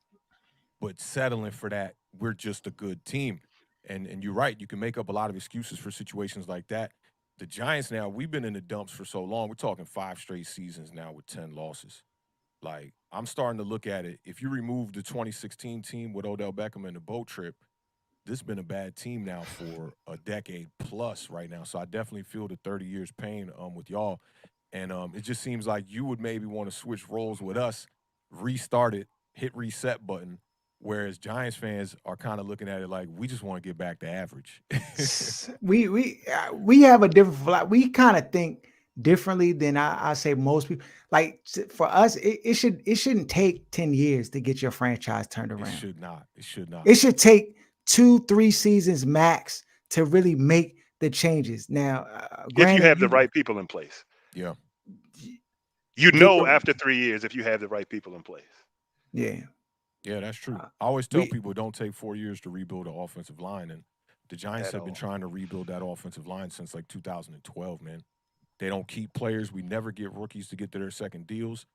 but settling for that, we're just a good team. And you're right, you can make up a lot of excuses for situations like that. The Giants now, we've been in the dumps for so long. We're talking 5 straight seasons now with 10 losses. Like, I'm starting to look at it. If you remove the 2016 team with Odell Beckham and the boat trip, this has been a bad team now for a decade plus right now. So I definitely feel the 30 years pain with y'all. And it just seems like you would maybe want to switch roles with us, restart it, hit reset button, whereas Giants fans are kind of looking at it like we just want to get back to average. we have a different, we kind of think differently than I say most people. Like for us, it shouldn't take 10 years to get your franchise turned around. It should not. It should take 2-3 seasons max to really make the changes. Now, if you have the right people in place. Yeah. After 3 years, if you have the right people in place. Yeah. Yeah, that's true. I always tell people don't take 4 years to rebuild an offensive line. And the Giants have been trying to rebuild that offensive line since like 2012, man. They don't keep players. We never get rookies to get to their second deals.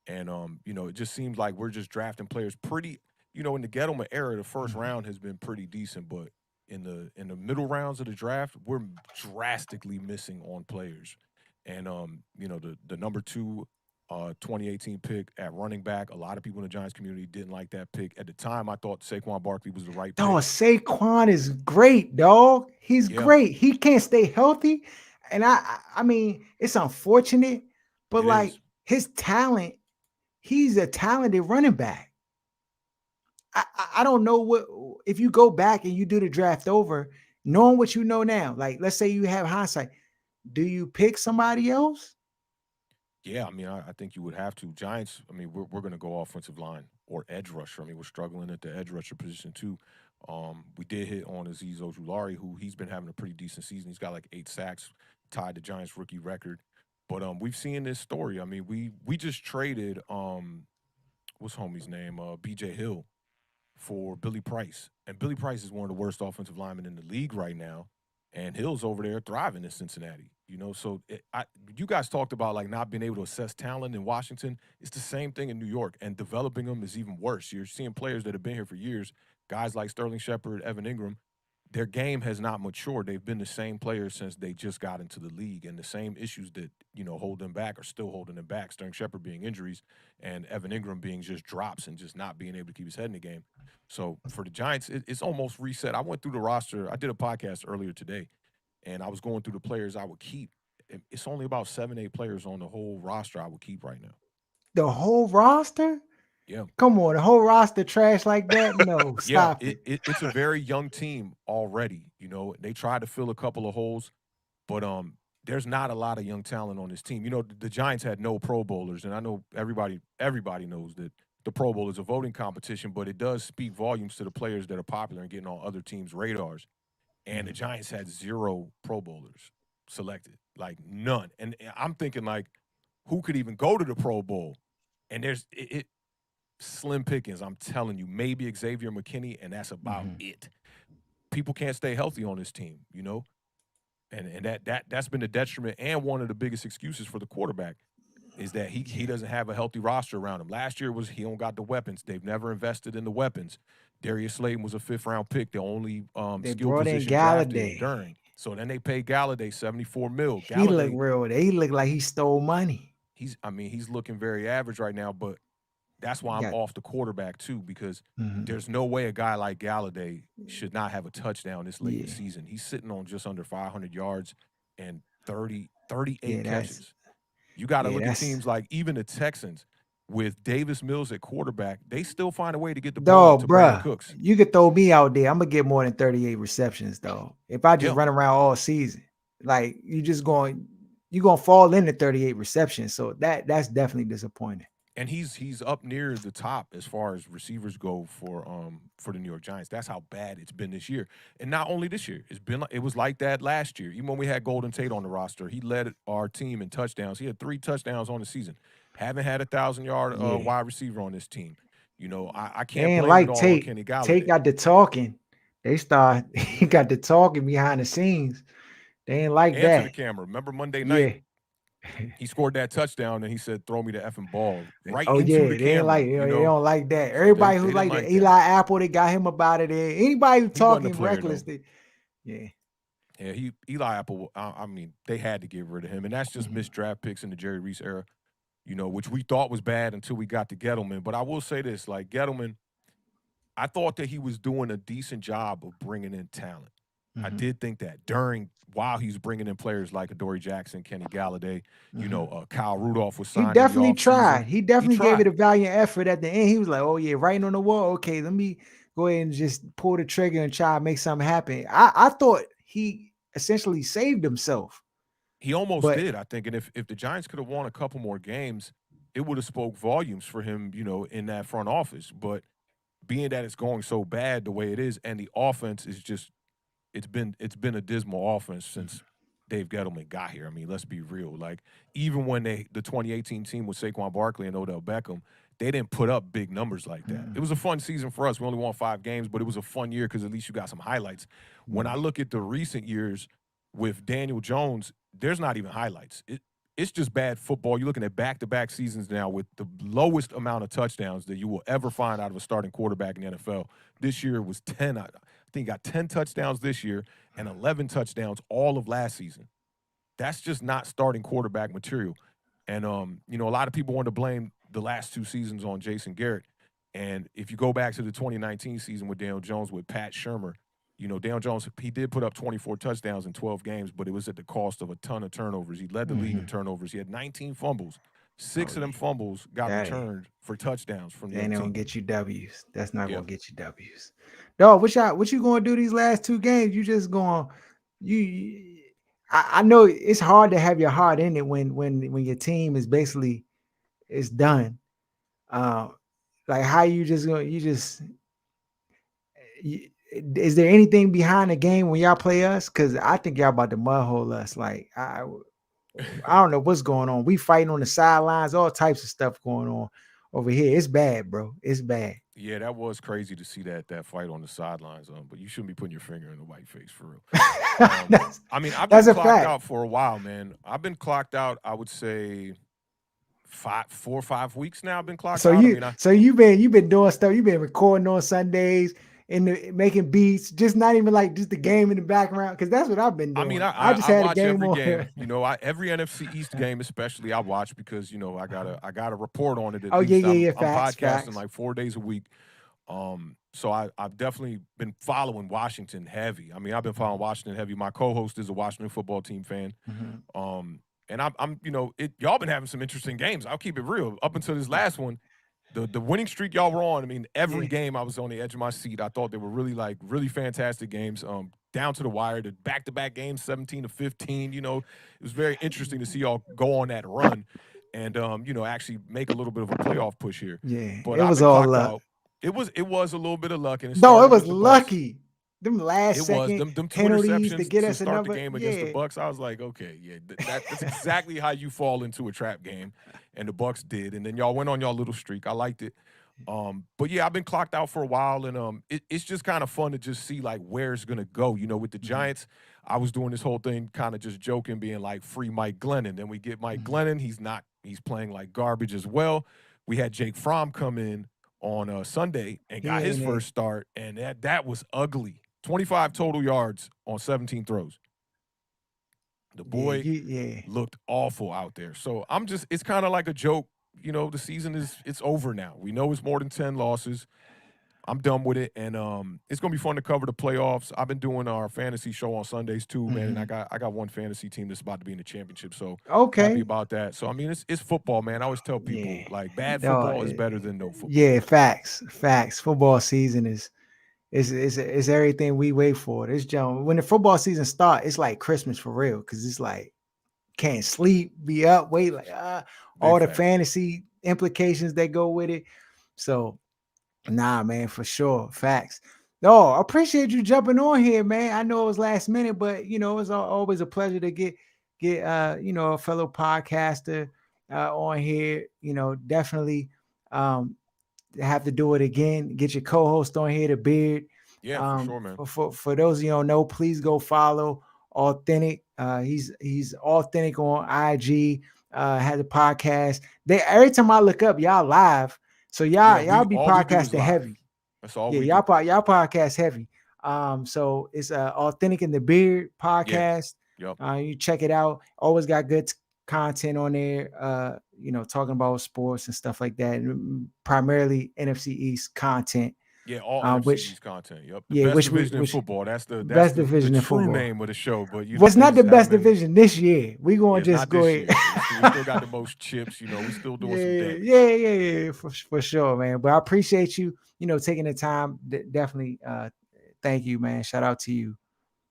And, it just seems like we're just drafting players pretty – in the Gettleman era, the first round has been pretty decent, but in the middle rounds of the draft, we're drastically missing on players. And the number 2 2018 pick at running back. A lot of people in the Giants community didn't like that pick. At the time, I thought Saquon Barkley was the right pick. Oh, Saquon is great, dog. He's great. He can't stay healthy. And I mean, it's unfortunate, but like his talent, he's a talented running back. I don't know what, if you go back and you do the draft over, knowing what you know now, like let's say you have hindsight, do you pick somebody else? Yeah, I mean, I think you would have to. Giants, I mean, we're going to go offensive line or edge rusher. I mean, we're struggling at the edge rusher position too. We did hit on Azeez Ojulari, who he's been having a pretty decent season. He's got like 8 sacks, tied the Giants rookie record. But we've seen this story. I mean, we just traded what's homie's name? BJ Hill for Billy Price. And Billy Price is one of the worst offensive linemen in the league right now. And Hill's over there thriving in Cincinnati, you know. So you guys talked about like not being able to assess talent in Washington. It's the same thing in New York, and developing them is even worse. You're seeing players that have been here for years, guys like Sterling Shepard, Evan Ingram. Their game has not matured. They've been the same players since they just got into the league, and the same issues that, you know, hold them back are still holding them back. Sterling Shepard being injuries, and Evan Ingram being just drops and just not being able to keep his head in the game. So for the Giants, it's almost reset. I went through the roster. I did a podcast earlier today, and I was going through the players I would keep. It's only about 7, 8 players on the whole roster I would keep right now. The whole roster? Yeah. Come on, the whole roster trash like that? No, stop it. It's a very young team already. You know, they tried to fill a couple of holes, but there's not a lot of young talent on this team. You know, the Giants had no Pro Bowlers, and I know everybody knows that the Pro Bowl is a voting competition, but it does speak volumes to the players that are popular and getting on other teams' radars. And the Giants had 0 Pro Bowlers selected, like none. And I'm thinking, like, who could even go to the Pro Bowl? And there's slim pickings, I'm telling you. Maybe Xavier McKinney, and that's about it. People can't stay healthy on this team, you know? And that's been a detriment, and one of the biggest excuses for the quarterback is that he doesn't have a healthy roster around him. Last year was he don't got the weapons. They've never invested in the weapons. Darius Slayton was a 5th-round pick. The only skill position drafted during. So then they paid Galladay $74 million. He looked real. He looked like he stole money. He's looking very average right now, but that's why I'm off the quarterback too, because there's no way a guy like Galladay should not have a touchdown this late in the season. He's sitting on just under 500 yards and 38 catches. You got to look at teams like even the Texans with Davis Mills at quarterback. They still find a way to get the ball to Brandon Cooks. You could throw me out there. I'm going to get more than 38 receptions, though. If I just run around all season, like you're going to fall into 38 receptions. So that's definitely disappointing. And he's up near the top as far as receivers go for the New York Giants. That's how bad it's been this year. And not only this year, it was like that last year. Even when we had Golden Tate on the roster, he led our team in touchdowns. He had 3 touchdowns on the season. Haven't had a 1,000-yard wide receiver on this team. You know, I can't blame it all on Kenny Galladay. Tate got the talking. He got the talking behind the scenes. They ain't like that. To the camera. Remember Monday night? Yeah. He scored that touchdown, and he said, "Throw me the effing ball right into the camera." They don't like that. Everybody who like the Eli Apple, they got him about it. Anybody who talking reckless, Eli Apple. I mean, they had to get rid of him, and that's just missed draft picks in the Jerry Reese era, you know, which we thought was bad until we got to Gettleman. But I will say this: like Gettleman, I thought that he was doing a decent job of bringing in talent. I did think that while he's bringing in players like Adoree Jackson, Kenny Galladay, you know, Kyle Rudolph was signed. He definitely tried. He definitely gave it a valiant effort at the end. He was like, "Oh yeah, writing on the wall. Okay, let me go ahead and just pull the trigger and try to make something happen." I thought he essentially saved himself. He almost did, I think. And if the Giants could have won a couple more games, it would have spoke volumes for him, you know, in that front office. But being that it's going so bad the way it is, and the offense is just it's been a dismal offense since Dave Gettleman got here. I mean, let's be real. Like, even when the 2018 team with Saquon Barkley and Odell Beckham, they didn't put up big numbers like that. It was a fun season for us. We only won 5 games, but it was a fun year because at least you got some highlights. When I look at the recent years with Daniel Jones, there's not even highlights. It's just bad football. You're looking at back-to-back seasons now with the lowest amount of touchdowns that you will ever find out of a starting quarterback in the NFL. This year was 10. I think he got 10 touchdowns this year and 11 touchdowns all of last season. That's just not starting quarterback material. And you know, a lot of people want to blame the last 2 seasons on Jason Garrett. And if you go back to the 2019 season with Daniel Jones with Pat Shurmur, you know, Daniel Jones, he did put up 24 touchdowns in 12 games, but it was at the cost of a ton of turnovers. He led the league in turnovers. He had 19 fumbles. 6 of them fumbles got returned for touchdowns from the other team. They don't get you W's. That's not gonna get you W's. No, what you gonna do these last 2 games? You just going I know it's hard to have your heart in it when your team is basically is done. Like how you just going is there anything behind the game when y'all play us? Because I think y'all about to mudhole us. Like I don't know what's going on. We fighting on the sidelines, all types of stuff going on over here. It's bad, bro. It's bad. Yeah, that was crazy to see that fight on the sidelines. But you shouldn't be putting your finger in the white face for real. I mean, I've been clocked out for a while, man. I've been clocked out, I would say 4 or 5 weeks now. I've been clocked out. So you've been doing stuff. You've been recording on Sundays and making beats, just not even like just the game in the background, because that's what I've been doing. I mean, I just had watch a game every game. You know, every NFC East game, especially, I watch because you know I gotta report on it. At least. I'm podcasting like 4 days a week. So I've definitely been following Washington heavy. I mean, I've been following Washington heavy. My co-host is a Washington football team fan. And I'm you know, y'all been having some interesting games. I'll keep it real. Up until this last one, the winning streak y'all were on, I mean, every game I was on the edge of my seat. I thought they were really fantastic games. Down to the wire, the back-to-back games, 17-15. You know, it was very interesting to see y'all go on that run and you know, actually make a little bit of a playoff push here. Yeah, but it was all luck. It was a little bit of luck. And it was lucky. Them last second them 2 penalties interceptions to get us start another the game against the Bucs. I was like, okay, yeah, that's exactly how you fall into a trap game, and the Bucs did. And then y'all went on y'all little streak. I liked it. But yeah, I've been clocked out for a while, and it's just kind of fun to just see like where it's gonna go. You know, with the Giants, I was doing this whole thing, kind of just joking, being like free Mike Glennon. Then we get Mike Glennon. He's playing like garbage as well. We had Jake Fromm come in on Sunday and got his first start, and that was ugly. 25 total yards on 17 throws. The boy looked awful out there. So it's kind of like a joke. You know, the season it's over now. We know it's more than 10 losses. I'm done with it, and it's gonna be fun to cover the playoffs. I've been doing our fantasy show on Sundays too, man. And I got one fantasy team that's about to be in the championship, so happy about that. So I mean, it's football, man. I always tell people like bad football is better than no football. Yeah, facts. Football season is everything we wait for. This Joe, when the football season starts, it's like Christmas for real, because it's like can't sleep, be up, wait, like all the fantasy implications that go with it. So nah, man, for sure. Facts. No, I appreciate you jumping on here, man. I know it was last minute, but you know, it's always a pleasure to get you know, a fellow podcaster on here. You know, definitely have to do it again. Get your co-host on here, the Beard. Yeah, for sure, man. For those of you who don't know, please go follow Awthentik. He's Awthentik on IG. Has a podcast. Every time I look up, y'all live. So y'all be podcasting heavy. That's all. Y'all podcast heavy. So it's Awthentik and the Beard podcast. Yep. You check it out. Always got good content on there. You know, talking about sports and stuff like that. And primarily NFC East content. Yeah, all NFC East content. Yep. The best division in football. That's the best division in football. True name of the show, but it's not the best division this year. We gonna just go ahead. We still got the most chips. You know, we still doing some damage. Yeah, for sure, man. But I appreciate you. You know, taking the time. Definitely. Thank you, man. Shout out to you.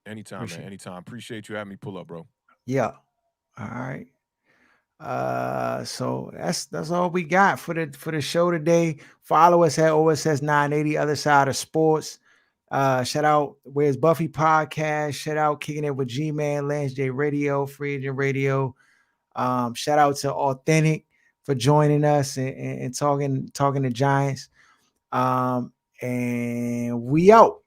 Anytime, man. Anytime. Appreciate you having me pull up, bro. Yeah. All right. So that's all we got for the show today. Follow us at OSS 980 Other Side of Sports. Shout out Where's Buffy podcast. Shout out Kicking It with G-Man, Lance J Radio, Free Agent Radio. Shout out to Awthentik for joining us and talking to Giants. And we out.